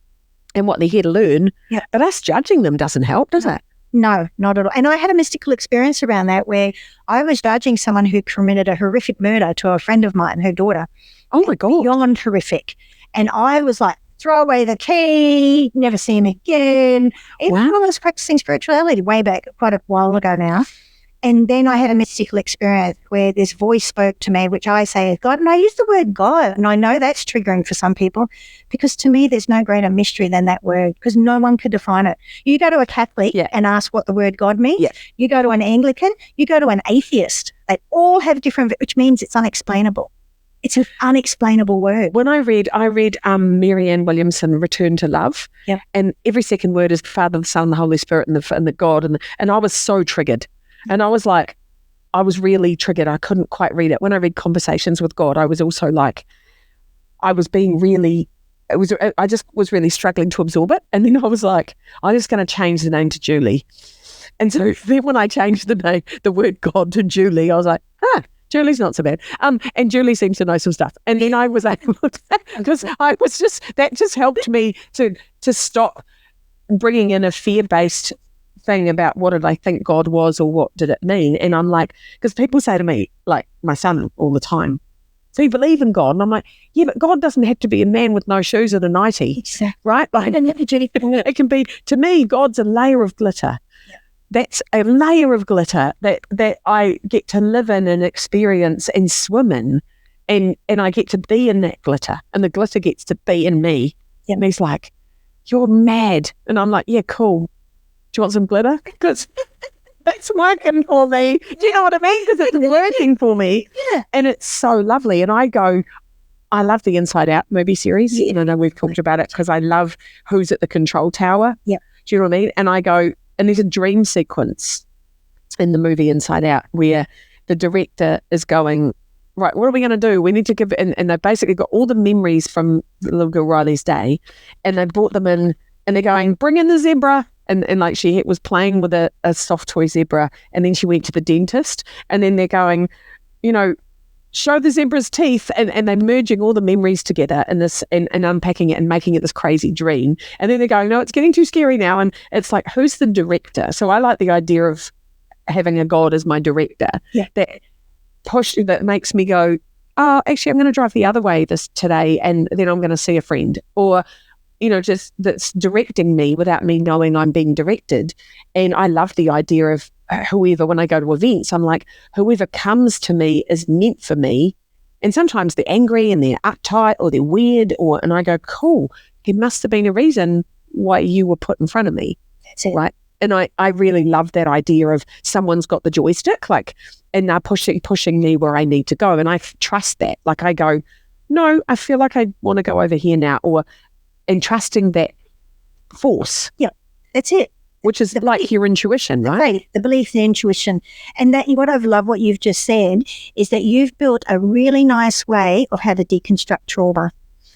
And what they're here to learn. Yeah. But us judging them doesn't help, does it? No, not at all. And I had a mystical experience around that where I was judging someone who committed a horrific murder to a friend of mine, her daughter. Oh my God. Beyond horrific. And I was like, throw away the key, never see him again. Even when I was practicing spirituality way back, quite a while ago now. And then I had a mystical experience where this voice spoke to me, which I say is God. And I use the word God. And I know that's triggering for some people because to me, there's no greater mystery than that word because no one could define it. You go to a Catholic and ask what the word God means. Yeah. You go to an Anglican, you go to an atheist. They all have different, which means it's unexplainable. It's an unexplainable word. When I read Marianne Williamson, Return to Love, and every second word is the Father, the Son, the Holy Spirit, and the God. And I was so triggered. And I was like, I was really triggered. I couldn't quite read it. When I read Conversations with God, I was also like, I was being really I just was really struggling to absorb it. And then I was like, I'm just going to change the name to Julie. And so then when I changed the word God to Julie, I was like, Julie's not so bad. And Julie seems to know some stuff. And then I was able to, because that just helped me to stop bringing in a fear-based thing about what did I think God was or what did it mean. And I'm like, because people say to me, like my son all the time, so you believe in God? And I'm like, yeah, but God doesn't have to be a man with no shoes and a nightie, Exactly. right? Like, it can be, to me, God's a layer of glitter. Yeah. That's a layer of glitter that I get to live in and experience and swim in, and I get to be in that glitter, and the glitter gets to be in me. Yeah. And he's like, you're mad. And I'm like, yeah, cool. Do you want some glitter? Because that's working for me. Do you know what I mean? Because it's working for me. Yeah. And it's so lovely. And I love the Inside Out movie series. Yeah. And I know we've talked about it because I love Who's at the Control Tower. Yeah. Do you know what I mean? And I go, and there's a dream sequence in the movie Inside Out where the director is going, right, what are we going to do? We need to give, and they basically got all the memories from little girl Riley's day, and they brought them in, and they're going, bring in the zebra. And like she was playing with a soft toy zebra, and then she went to the dentist, and then they're going, show the zebra's teeth, and they're merging all the memories together in this and unpacking it and making it this crazy dream. And then they're going, no, it's getting too scary now. And it's like, who's the director? So I like the idea of having a God as my director. Yeah. That makes me go, oh, actually, I'm going to drive the other way today, and then I'm going to see a friend, or just that's directing me without me knowing I'm being directed. And I love the idea of whoever, when I go to events, I'm like, whoever comes to me is meant for me. And sometimes they're angry and they're uptight or they're weird, and I go, cool, there must have been a reason why you were put in front of me. That's it. Right. And I really love that idea of someone's got the joystick, and they're pushing me where I need to go. And I trust that. Like I go, no, I feel like I want to go over here now, and trusting that force. Yeah, that's it. Which is like your intuition, right? Right, the belief, the intuition. And that what I've loved what you've just said is that you've built a really nice way of how to deconstruct trauma,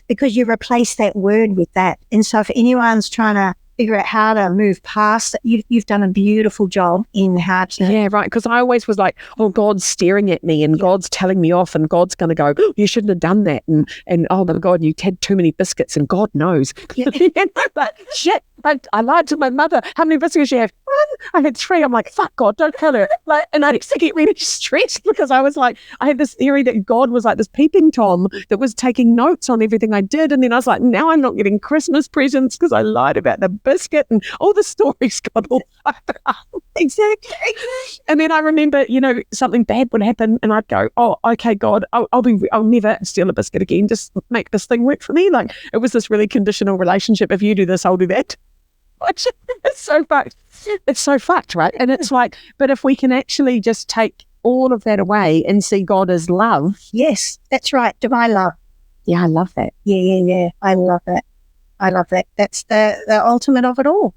because you replace that word with that. And so if anyone's trying to figure out how to move past it, you've done a beautiful job in how to... Yeah, right, because I always was like, oh, God's staring at me, and God's telling me off, and God's going to go, oh, you shouldn't have done that, and oh my God, you had too many biscuits, and God knows. Yeah. But shit, I lied to my mother. How many biscuits you have? 1. I had 3. I'm like, fuck God, don't tell her. And I used to get really stressed because I was like, I had this theory that God was like this peeping Tom that was taking notes on everything I did. And then I was like, now I'm not getting Christmas presents because I lied about the biscuit, and all the stories got all Exactly. And then I remember, something bad would happen, and I'd go, oh, okay, God, I'll never steal a biscuit again. Just make this thing work for me. Like, it was this really conditional relationship. If you do this, I'll do that. It's so fucked. It's so fucked, right? And it's like, but if we can actually just take all of that away and see God as love. Yes, that's right. Divine love. Yeah, I love that. Yeah. I love that. That's the ultimate of it all.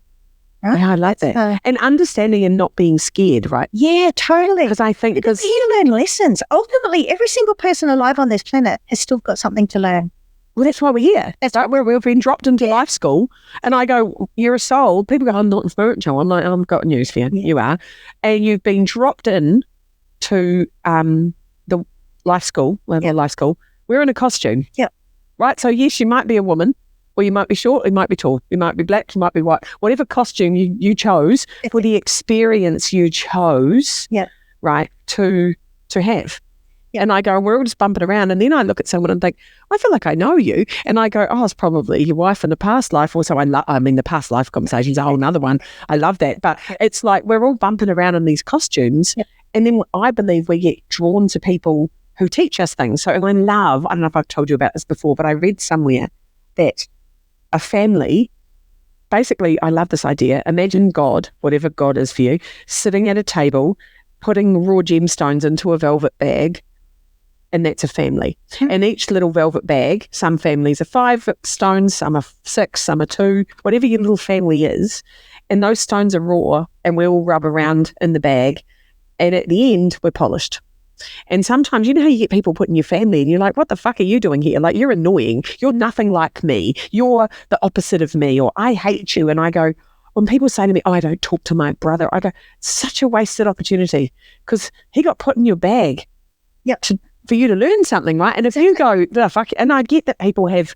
Right? Yeah, I like that. And understanding and not being scared, right? Yeah, totally. Because I think because you learn lessons. Ultimately, every single person alive on this planet has still got something to learn. Well, that's why we're here. That's right. We've been dropped into life school. And I go, you're a soul. People go, I'm not spiritual. I'm like, I've got news for you. Yeah. You are. And you've been dropped in to the life school, life school. We're in a costume. Yeah. Right? So, yes, you might be a woman, or you might be short, you might be tall, you might be black, you might be white. Whatever costume you chose for the experience you chose, right, to have. Yeah. And I go, we're all just bumping around. And then I look at someone and think, I feel like I know you. And I go, oh, it's probably your wife in a past life. Also, the past life conversation's a whole nother one. I love that. But it's like we're all bumping around in these costumes. Yeah. And then I believe we get drawn to people who teach us things. So I don't know if I've told you about this before, but I read somewhere that a family, basically, I love this idea. Imagine God, whatever God is for you, sitting at a table, putting raw gemstones into a velvet bag, and that's a family. And each little velvet bag, some families are 5 stones, some are 6, some are 2, whatever your little family is. And those stones are raw, and we all rub around in the bag. And at the end, we're polished. And sometimes, you know how you get people put in your family and you're like, what the fuck are you doing here? Like, you're annoying. You're nothing like me. You're the opposite of me, or I hate you. And I go, when people say to me, oh, I don't talk to my brother, I go, such a wasted opportunity, because he got put in your bag for you to learn something, right? And if you go, the fuck, and I get that people have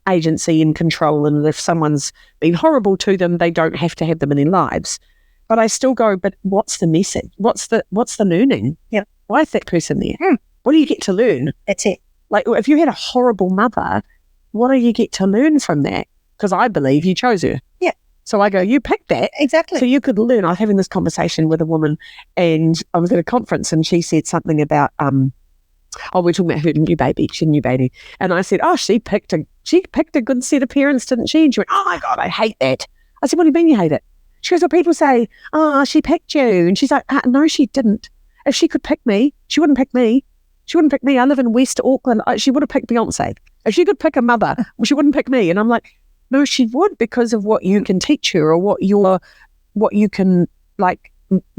agency and control, and if someone's been horrible to them, they don't have to have them in their lives. But I still go, but what's the message? What's the learning? Yeah. Why is that person there? What do you get to learn? That's it. Like, if you had a horrible mother, what do you get to learn from that? Because I believe you chose her. Yeah. So I go, you picked that. Exactly. So you could learn. I was having this conversation with a woman, and I was at a conference, and she said something about, we're talking about her new baby. She had a new baby. And I said, oh, she picked a good set of parents, didn't she? And she went, oh my God, I hate that. I said, what do you mean you hate it? She goes, well, people say, oh, she picked you. And she's like, no, she didn't. If she could pick me, she wouldn't pick me. She wouldn't pick me. I live in West Auckland. She would have picked Beyonce. If she could pick a mother, she wouldn't pick me. And I'm like, no, she would, because of what you can teach her, or what you can, like,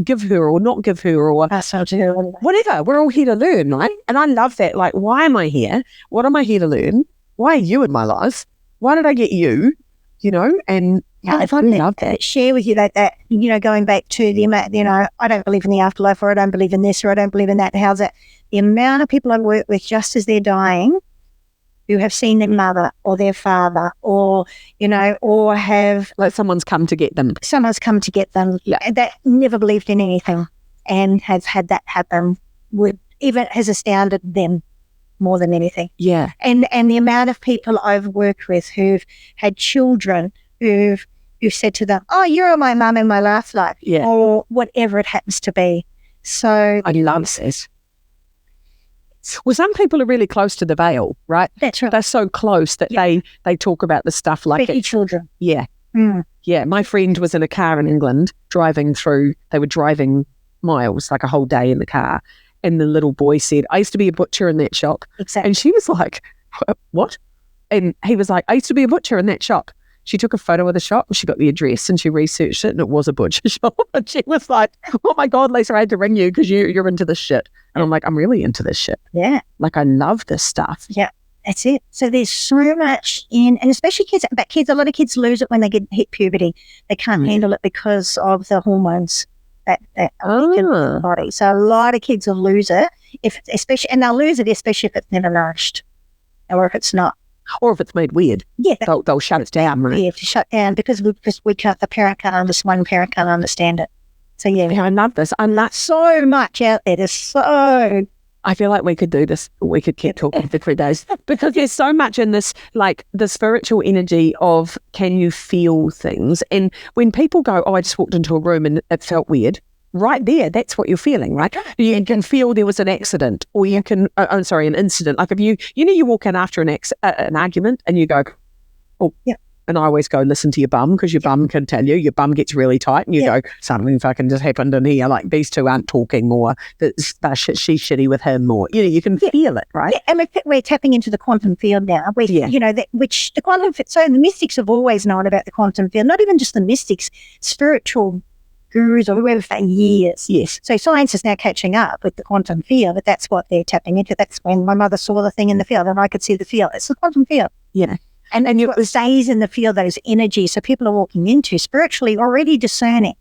give her or not give her, or whatever. We're all here to learn, right? And I love that. Like, why am I here? What am I here to learn? Why are you in my life? Why did I get you? You know, and I love that. Share with you that, you know, going back to the amount, you know, I don't believe in the afterlife, or I don't believe in this, or I don't believe in that. How's that? The amount of people I work with just as they're dying, who have seen their mother or their father, or, you know, or have... like someone's come to get them. Someone's come to get them that never believed in anything, and has had that happen, has astounded them more than anything. Yeah. And the amount of people I've worked with who've had children who've said to them, oh, you're my mum in my last life, or whatever it happens to be. So I love this. Well, some people are really close to the veil, right? That's right. They're so close that they talk about the stuff like it. Children. Yeah. Yeah. My friend was in a car in England they were driving miles, like a whole day in the car. And the little boy said, I used to be a butcher in that shop. Exactly. And she was like, what? And he was like, I used to be a butcher in that shop. She took a photo of the shop and she got the address and she researched it, and it was a butcher shop. And she was like, oh my God, Lisa, I had to ring you because you're into this shit. And I'm like, I'm really into this shit. Yeah. Like, I love this stuff. Yeah, that's it. So there's so much and especially kids, a lot of kids lose it when they hit puberty. They can't handle it because of the hormones that affect the body. So a lot of kids will lose it, and they'll lose it especially if it's never nourished, or if it's not. Or if it's made weird. Yeah. They'll shut it down, right? Yeah, to shut down, because the parent can't understand, one parent can't understand it. So yeah. I love this. So much out there. There's so... I feel like we could do this. We could keep talking for 3 days, because there's so much in this, like the spiritual energy of, can you feel things? And when people go, oh, I just walked into a room and it felt weird, right there, that's what you're feeling, right? You can feel there was an accident, or you can, an incident. Like if you walk in after an argument and you go, oh, yeah. And I always go, listen to your bum, because your bum can tell you. Your bum gets really tight, and you go, something fucking just happened in here. Like, these two aren't talking, or she's shitty with him, or you can feel it, right? Yeah, and we're tapping into the quantum field now. Which the quantum field. So the mystics have always known about the quantum field. Not even just the mystics, spiritual gurus or whoever, for years. Yes. So science is now catching up with the quantum field, but that's what they're tapping into. That's when my mother saw the thing in the field and I could see the field. It's the quantum field. Yeah. And what stays in the field, those energies. So people are walking into spiritually already discerning.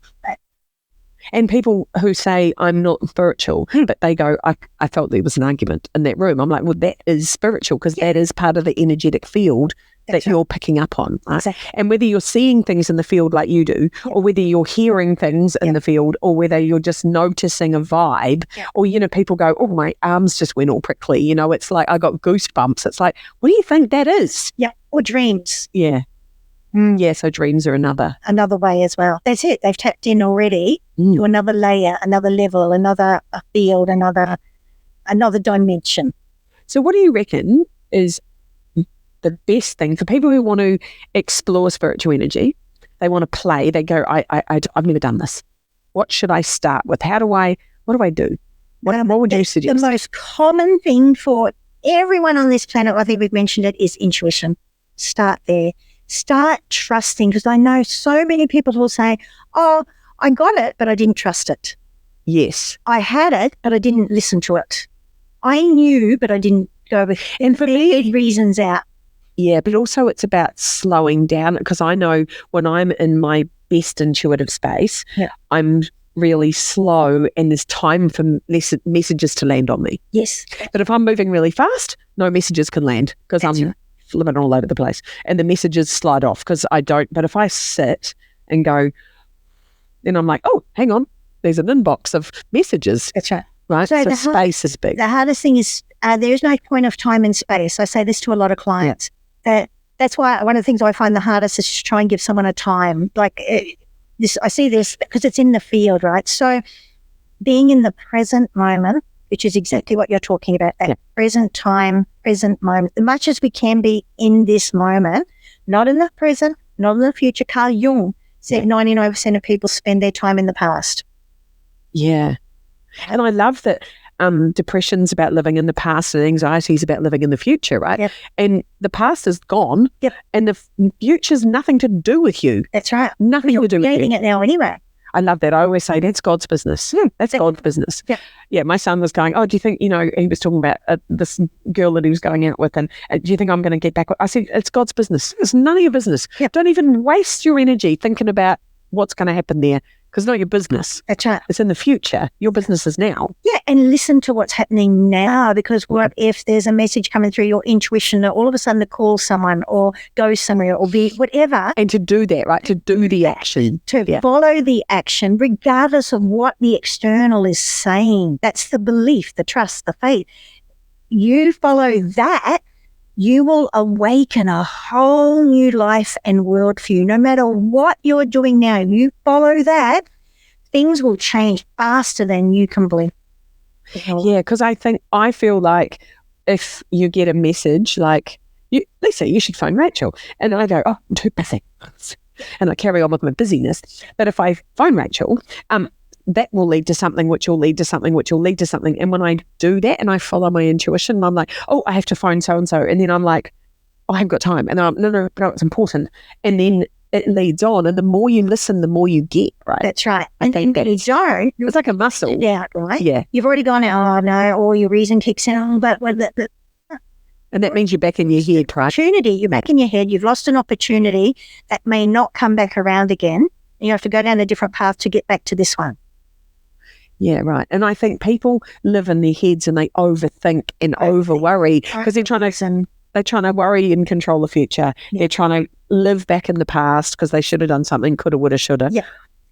And people who say, I'm not spiritual, but they go, I felt there was an argument in that room. I'm like, well, that is spiritual, because that is part of the energetic field that you're picking up on. Right? Exactly. And whether you're seeing things in the field like you do, or whether you're hearing things in the field, or whether you're just noticing a vibe, or, people go, oh, my arms just went all prickly. It's like I got goosebumps. It's like, what do you think that is? Yeah. Or dreams. Yeah. Yeah, so dreams are another way as well. That's it. They've tapped in already to another layer, another level, another field, another dimension. So what do you reckon is the best thing for people who want to explore spiritual energy? They want to play. They go, I've never done this. What should I start with? What do I do? What would you suggest? The most common thing for everyone on this planet, I think we've mentioned it, is intuition. Start there. Start trusting, because I know so many people who will say, oh, I got it, but I didn't trust it. Yes. I had it, but I didn't listen to it. I knew, but I didn't go with And for me, reasons out. yeah, but also it's about slowing down, because I know when I'm in my best intuitive space, I'm really slow and there's time for messages to land on me. Yes. But if I'm moving really fast, no messages can land because I'm living all over the place and the messages slide off because I don't. But if I sit and go, then I'm like, oh, hang on, there's an inbox of messages. That's right. Right? So space is big. The hardest thing is there is no point of time and space. I say this to a lot of clients. That's why one of the things I find the hardest is to try and give someone a time. Like I see this because it's in the field, right? So being in the present moment, which is exactly what you're talking about, that present time, present moment, as much as we can be in this moment, not in the present, not in the future. Carl Jung said 99% of people spend their time in the past. Yeah. And I love that depression's about living in the past and anxiety is about living in the future, right? Yep. And the past is gone and the future's nothing to do with you. That's right. Nothing to do with you. You're creating it now anyway. I love that. I always say that's God's business. That's God's business. Yeah. My son was going, oh, do you think, he was talking about this girl that he was going out with and do you think I'm going to get back? I said, it's God's business. It's none of your business. Don't even waste your energy thinking about what's going to happen there. Because it's not your business. That's right. It's in the future. Your business is now. Yeah, and listen to what's happening now, because what if there's a message coming through your intuition that all of a sudden to call someone or go somewhere or be whatever. And to do that, right? To do the action. To follow the action regardless of what the external is saying. That's the belief, the trust, the faith. You follow that, you will awaken a whole new life and world for you. No matter what you're doing now, you follow that, things will change faster than you can believe. Yeah, because I feel like if you get a message like, Lisa, you should phone Rachel. And I go, oh, I'm too busy. And I carry on with my busyness. But if I phone Rachel, that will lead to something, which will lead to something, which will lead to something. And when I do that and I follow my intuition, I'm like, oh, I have to phone so-and-so. And then I'm like, oh, I haven't got time. And I'm, no, it's important. And then it leads on. And the more you listen, the more you get, right? That's right. I think that it's like a muscle. Yeah, right? Yeah. You've already gone, oh, no, or your reason kicks in. Oh, but and that means you're back in your head, right? You're back in your head. You've lost an opportunity that may not come back around again. You have to go down a different path to get back to this one. Yeah, right. And I think people live in their heads and they overthink and over-worry because they're trying to worry and control the future. Yeah. They're trying to live back in the past because they should have done something, coulda, woulda, shoulda. Yeah.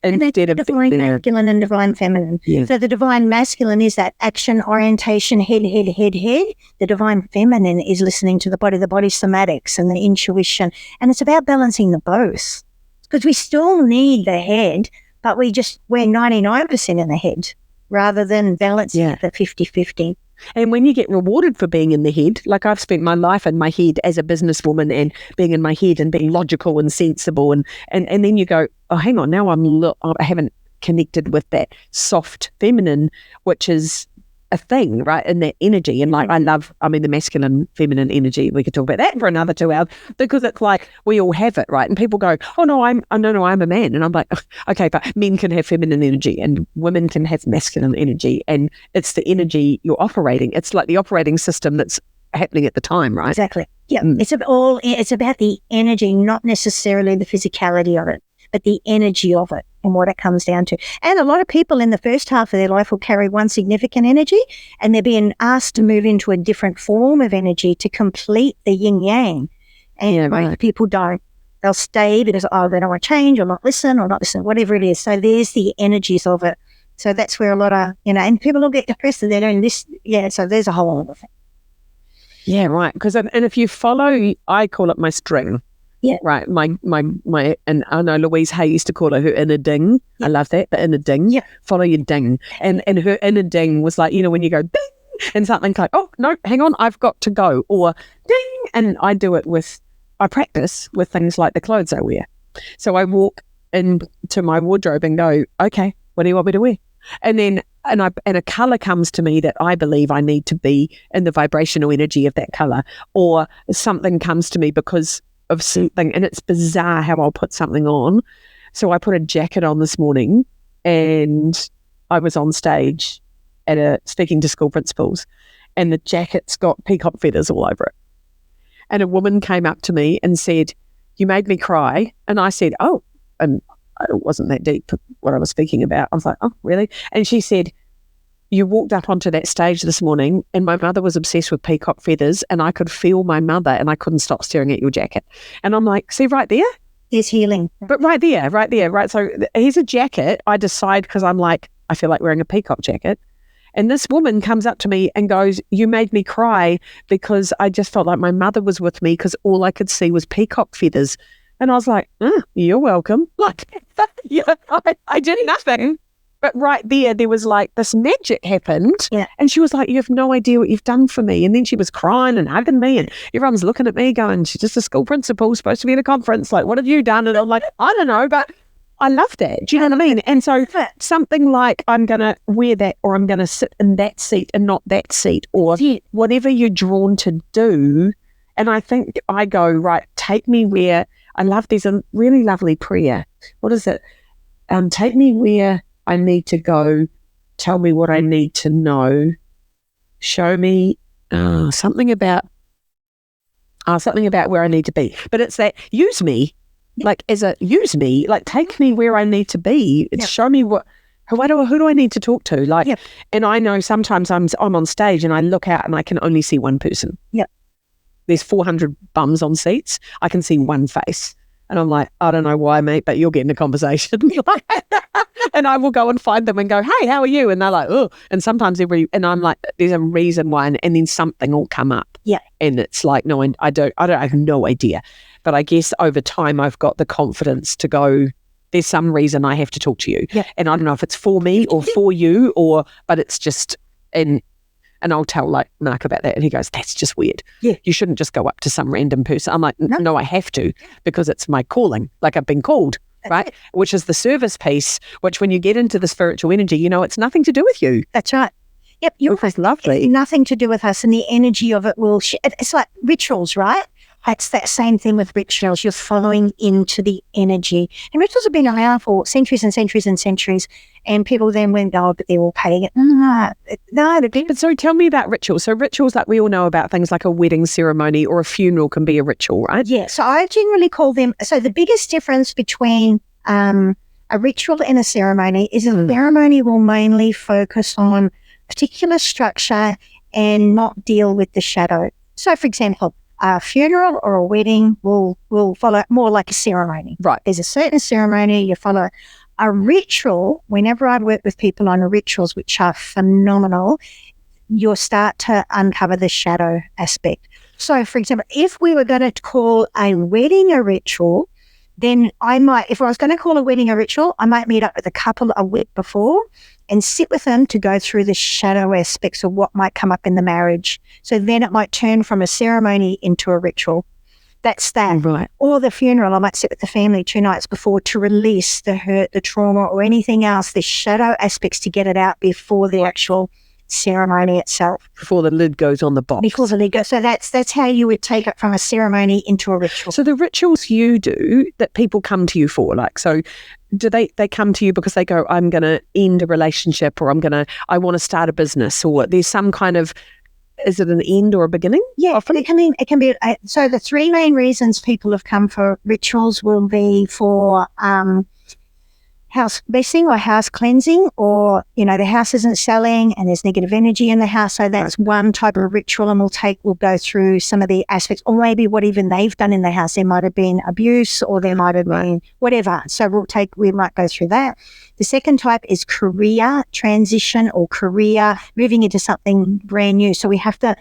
Instead of divine masculine and divine feminine. Yeah. So the divine masculine is that action orientation, head. The divine feminine is listening to the body somatics and the intuition. And it's about balancing the both. Because we still need the head, but we're 99% in the head rather than balancing the 50-50. And when you get rewarded for being in the head, like I've spent my life in my head as a businesswoman and being in my head and being logical and sensible and then you go, oh, hang on, now I haven't connected with that soft feminine, which is a thing, right? And that energy. And like, the masculine, feminine energy. We could talk about that for another 2 hours because it's like, we all have it, right? And people go, oh no, I'm a man. And I'm like, okay, but men can have feminine energy and women can have masculine energy. And it's the energy you're operating. It's like the operating system that's happening at the time, right? Exactly. Yeah. It's about the energy, not necessarily the physicality of it, but the energy of it and what it comes down to. And a lot of people in the first half of their life will carry one significant energy and they're being asked to move into a different form of energy to complete the yin-yang. And most people don't. They'll stay because, they don't want to change or not listen, whatever it is. So there's the energies of it. So that's where a lot of, and people will get depressed and they're doing this. Yeah, so there's a whole other thing. Yeah, right. Because, and if you follow, I call it my string. Yeah. Right. My, and I know Louise Hay used to call her inner ding. Yeah. I love that, the inner ding. Yeah. Follow your ding. And her inner ding was like, when you go ding and something's like, oh, no, hang on, I've got to go. Or ding. And I practice with things like the clothes I wear. So I walk into my wardrobe and go, okay, what do you want me to wear? And then, and a colour comes to me that I believe I need to be in the vibrational energy of that colour. Or something comes to me because of something, and it's bizarre how I'll put something on. So I put a jacket on this morning and I was on stage speaking to school principals, and the jacket's got peacock feathers all over it. And a woman came up to me and said, "You made me cry." And I said, "Oh," and it wasn't that deep what I was speaking about. I was like, "Oh, really?" And she said, "You walked up onto that stage this morning and my mother was obsessed with peacock feathers and I could feel my mother and I couldn't stop staring at your jacket." And I'm like, see right there? There's healing. But right there. So here's a jacket. I decide because I'm like, I feel like wearing a peacock jacket. And this woman comes up to me and goes, "You made me cry because I just felt like my mother was with me because all I could see was peacock feathers." And I was like, "You're welcome." Like, yeah, I did nothing. But right there was like this magic happened. Yeah. And she was like, "You have no idea what you've done for me." And then she was crying and hugging me and everyone's looking at me going, "She's just a school principal, supposed to be at a conference. Like, what have you done?" And I'm like, "I don't know, but I love that." Do you know what I mean? And so something like, I'm going to wear that, or I'm going to sit in that seat and not that seat, or whatever you're drawn to do. And I think I go, right, take me where, I love, there's a really lovely prayer. What is it? Take me where I need to go. Tell me what I need to know. Show me something about where I need to be. But it's that, use me. Like, use me, like, take me where I need to be. Show me who do I need to talk to? Like, and I know sometimes I'm on stage and I look out and I can only see one person. There's 400 bums on seats. I can see one face. And I'm like, I don't know why, mate, but you're getting a conversation. And I will go and find them and go, "Hey, how are you?" And they're like, "Oh." And sometimes and I'm like, there's a reason why. And then something will come up. And it's like, no, I have no idea. But I guess over time, I've got the confidence to go, there's some reason I have to talk to you. And I don't know if it's for me or for you, but it's just, and I'll tell like Mark about that. And he goes, "That's just weird. You shouldn't just go up to some random person." I'm like, no, I have to, because it's my calling. Like, I've been called, right? Which is the service piece, which when you get into the spiritual energy, it's nothing to do with you. That's right. Yep. It's lovely. It's nothing to do with us, and the energy of it will, it's like rituals, right? It's that same thing with rituals. You're following into the energy. And rituals have been around for centuries and centuries and centuries. And people then went, "Oh, but they're all paying it." No. But so tell me about rituals. So rituals, like we all know about things like a wedding ceremony or a funeral can be a ritual, right? Yeah. So I generally call them, so the biggest difference between a ritual and a ceremony is a ceremony will mainly focus on particular structure and not deal with the shadow. So for example, a funeral or a wedding will follow more like a ceremony. Right. There's a certain ceremony you follow. A ritual, whenever I work with people on rituals, which are phenomenal, you'll start to uncover the shadow aspect. So, for example, if we were going to call a wedding a ritual, then if I was going to call a wedding a ritual, I might meet up with a couple a week before and sit with them to go through the shadow aspects of what might come up in the marriage. So then it might turn from a ceremony into a ritual. That's that. Right. Or the funeral, I might sit with the family 2 nights before to release the hurt, the trauma, or anything else, the shadow aspects, to get it out before the actual ceremony itself. Before the lid goes on the box. Before the lid goes. So that's how you would take it from a ceremony into a ritual. So the rituals you do that people come to you for, like, so do they come to you because they go, "I'm going to end a relationship," or I want to start a business," or there's some kind of, is it an end or a beginning? Yeah, often? it can be. So the 3 main reasons people have come for rituals will be for house blessing or house cleansing, or, the house isn't selling and there's negative energy in the house. So that's one type of ritual, and we'll go through some of the aspects, or maybe what even they've done in the house. There might have been abuse, or there might have been whatever. So we might go through that. The second type is career transition, or career moving into something brand new. So we have to,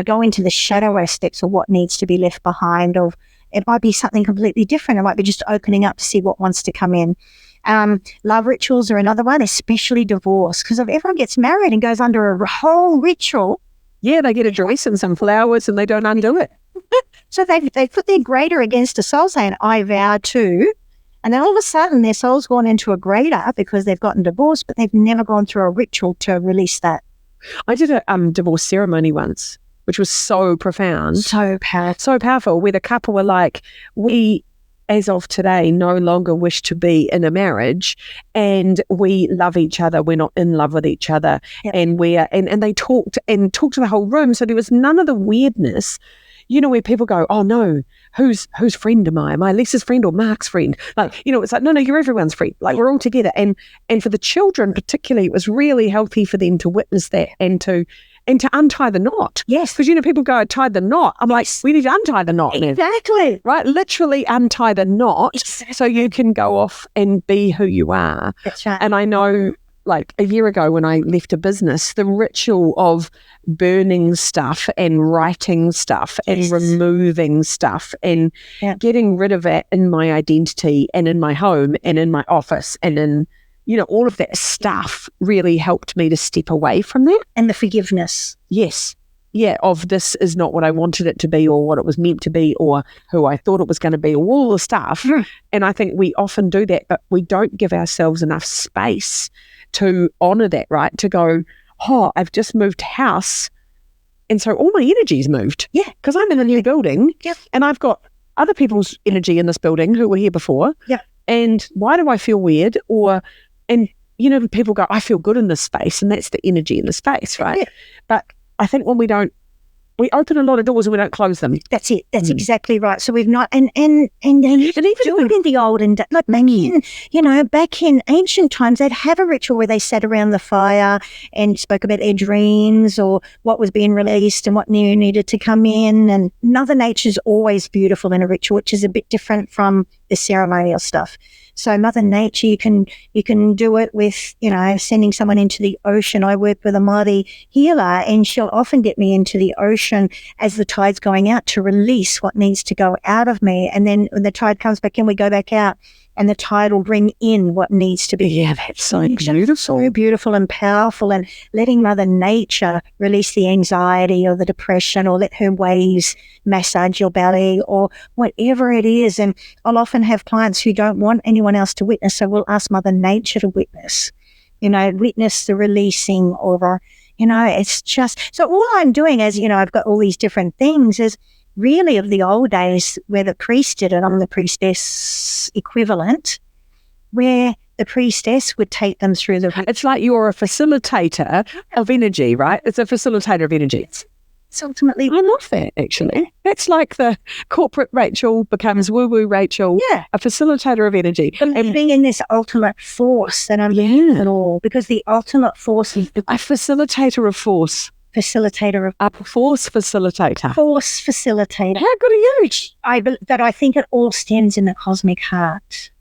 go into the shadow aspects of what needs to be left behind. Or it might be something completely different. It might be just opening up to see what wants to come in. Love rituals are another one, especially divorce, because if everyone gets married and goes under a whole ritual. Yeah, they get a dress and some flowers and they don't undo it. So they put their grater against a soul saying, "I vow to," and then all of a sudden their soul's gone into a grater because they've gotten divorced, but they've never gone through a ritual to release that. I did a divorce ceremony once, which was so profound. So powerful. So powerful, where the couple were like, as of today, no longer wish to be in a marriage, and we love each other. We're not in love with each other. Yep. And and they talked to the whole room. So there was none of the weirdness, where people go, oh no, whose friend am I? Am I Lisa's friend or Mark's friend? Like, it's like, no, you're everyone's friend. Like, we're all together. And for the children particularly, it was really healthy for them to witness that and to untie the knot. Yes. Because, people go, I tied the knot. I'm like, we need to untie the knot. Exactly. Right? Literally untie the knot so you can go off and be who you are. That's right. And I know, like, a year ago when I left a business, the ritual of burning stuff and writing stuff and removing stuff and getting rid of it in my identity and in my home and in my office and in all of that stuff really helped me to step away from that. And the forgiveness. Yes. Yeah, of this is not what I wanted it to be or what it was meant to be or who I thought it was going to be or all the stuff. And I think we often do that, but we don't give ourselves enough space to honour that, right? To go, oh, I've just moved house and so all my energy's moved. Yeah. Because I'm in a new building and I've got other people's energy in this building who were here before. Yeah. And why do I feel weird? And people go, I feel good in this space, and that's the energy in the space, right? Yeah. But I think when we open a lot of doors and we don't close them. That's it. That's exactly right. So we've not, and even doing in the olden days, like back in ancient times, they'd have a ritual where they sat around the fire and spoke about their dreams or what was being released and what new needed to come in. And Mother Nature's always beautiful in a ritual, which is a bit different from the ceremonial stuff. So Mother Nature, you can do it with, sending someone into the ocean. I work with a mighty healer and she'll often get me into the ocean as the tide's going out to release what needs to go out of me. And then when the tide comes back in, we go back out and the tide will bring in what needs to be. Yeah, that's so beautiful. So beautiful and powerful, and letting Mother Nature release the anxiety or the depression or let her waves massage your belly or whatever it is. And I'll often have clients who don't want anyone else to witness, so we'll ask Mother Nature to witness, witness the releasing or it's just, so all I'm doing is, I've got all these different things is really of the old days where the priest did it. I'm the priestess equivalent, where the priestess would take them through It's like you're a facilitator of energy, right? It's a facilitator of energy. It's ultimately... I love that, actually. That's like the corporate Rachel becomes woo-woo Rachel, a facilitator of energy. And being in this ultimate force that I'm in it all, because the ultimate force is... A facilitator of force. Facilitator of... A force facilitator. Force facilitator. How good are you? I think it all stems in the cosmic heart.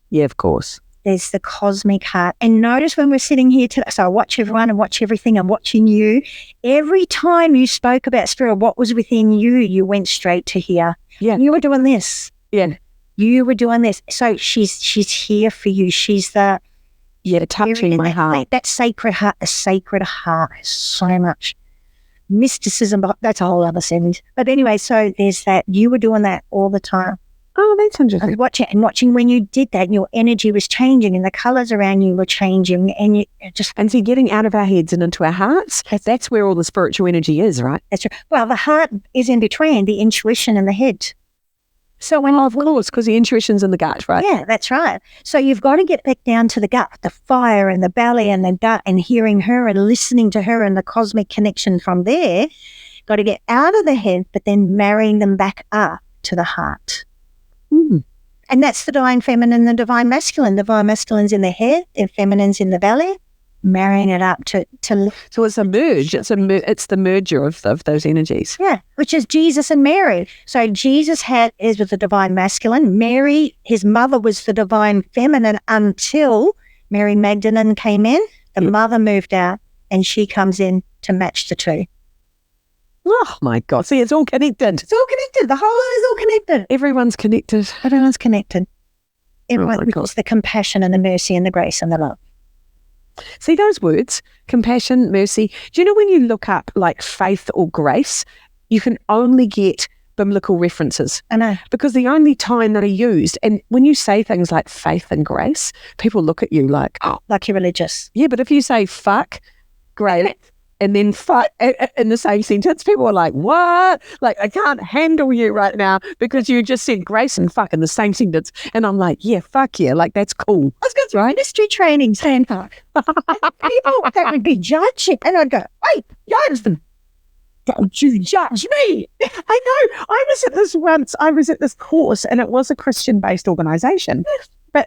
Yeah, of course. There's the cosmic heart. And notice when we're sitting here today, so I watch everyone and watch everything. I'm watching you. Every time you spoke about spirit, what was within you, you went straight to here. Yeah. You were doing this. Yeah. You were doing this. So she's here for you. She's the... touching my heart. That sacred heart, the sacred heart is so much mysticism, but that's a whole other sentence. But anyway, so there's that. You were doing that all the time. Oh, that's interesting. Watching when you did that, your energy was changing and the colours around you were changing, and you just... And so getting out of our heads and into our hearts, that's where all the spiritual energy is, right? That's right. Well, the heart is in between the intuition and the head. So when of course, because the intuition's in the gut, right? Yeah, that's right. So you've got to get back down to the gut, the fire and the belly and the gut, and hearing her and listening to her and the cosmic connection from there. Got to get out of the head, but then marrying them back up to the heart. And that's the divine feminine and the divine masculine. The divine masculine's in the head, the feminine's in the belly, marrying it up to So it's a merge. It's the merger of those energies. Yeah, which is Jesus and Mary. So Jesus is with the divine masculine. Mary, his mother, was the divine feminine until Mary Magdalene came in. The mother moved out and she comes in to match the two. Oh my God. See, it's all connected. It's all connected. The whole lot is all connected. Everyone's connected. Everyone's connected. Everyone, God. it's the compassion and the mercy and the grace and the love. See those words, compassion, mercy. Do you know when you look up like faith or grace, you can only get biblical references. I know. Because the only time that are used, and when you say things like faith and grace, people look at you like, oh. Like you're religious. Yeah, but if you say fuck, grace, and then fuck in the same sentence. People were like, what? Like, I can't handle you right now because you just said grace and fuck in the same sentence. And I'm like, yeah, fuck yeah. Like, that's cool. I was going through ministry training, Sandpark. People that would be judging. And I'd go, hey, Jonathan, don't you judge me. I know. I was at this course and it was a Christian-based organisation.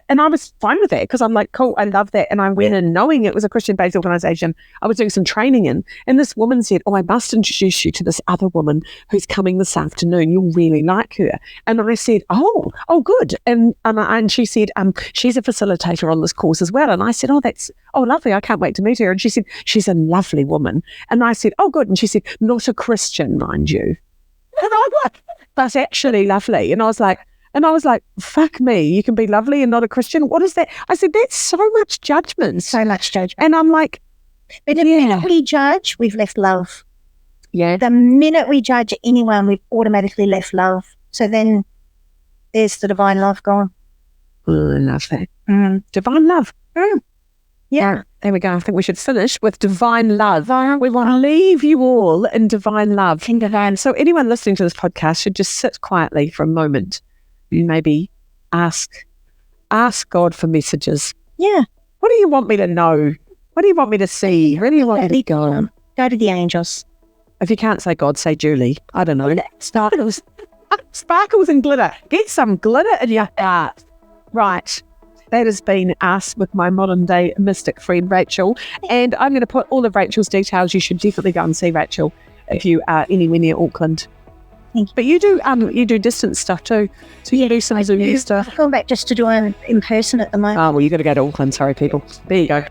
And I was fine with that because I'm like, cool, I love that. And I went in knowing it was a Christian-based organisation. I was doing some training in. And this woman said, oh, I must introduce you to this other woman who's coming this afternoon. You'll really like her. And I said, oh, good. And she said, she's a facilitator on this course as well. And I said, oh, lovely. I can't wait to meet her. And she said, she's a lovely woman. And I said, oh, good. And she said, not a Christian, mind you. And I was like, that's actually lovely. And I was like, fuck me, you can be lovely and not a Christian? What is that? I said, that's so much judgment. So much judgment. And I'm like, but the minute we judge, we've left love. Yeah. The minute we judge anyone, we've automatically left love. So then there's the divine love gone. Oh, I love that. Divine love. Yeah. There we go. I think we should finish with divine love. We want to leave you all in divine love. So anyone listening to this podcast should just sit quietly for a moment. You maybe ask God for messages. Yeah. What do you want me to know? What do you want me to see? Where do you want me to go? Go to the angels. If you can't say God, say Julie. I don't know. Sparkles. Sparkles and glitter. Get some glitter in your heart. Right. That has been us with my modern day mystic friend, Rachel. And I'm going to put all of Rachel's details. You should definitely go and see Rachel if you are anywhere near Auckland. Thank you. But you do distance stuff too. So you do some Zoom stuff. I'm going back just to do it in person at the moment. Oh, well, you got to go to Auckland. Sorry, people. There you go.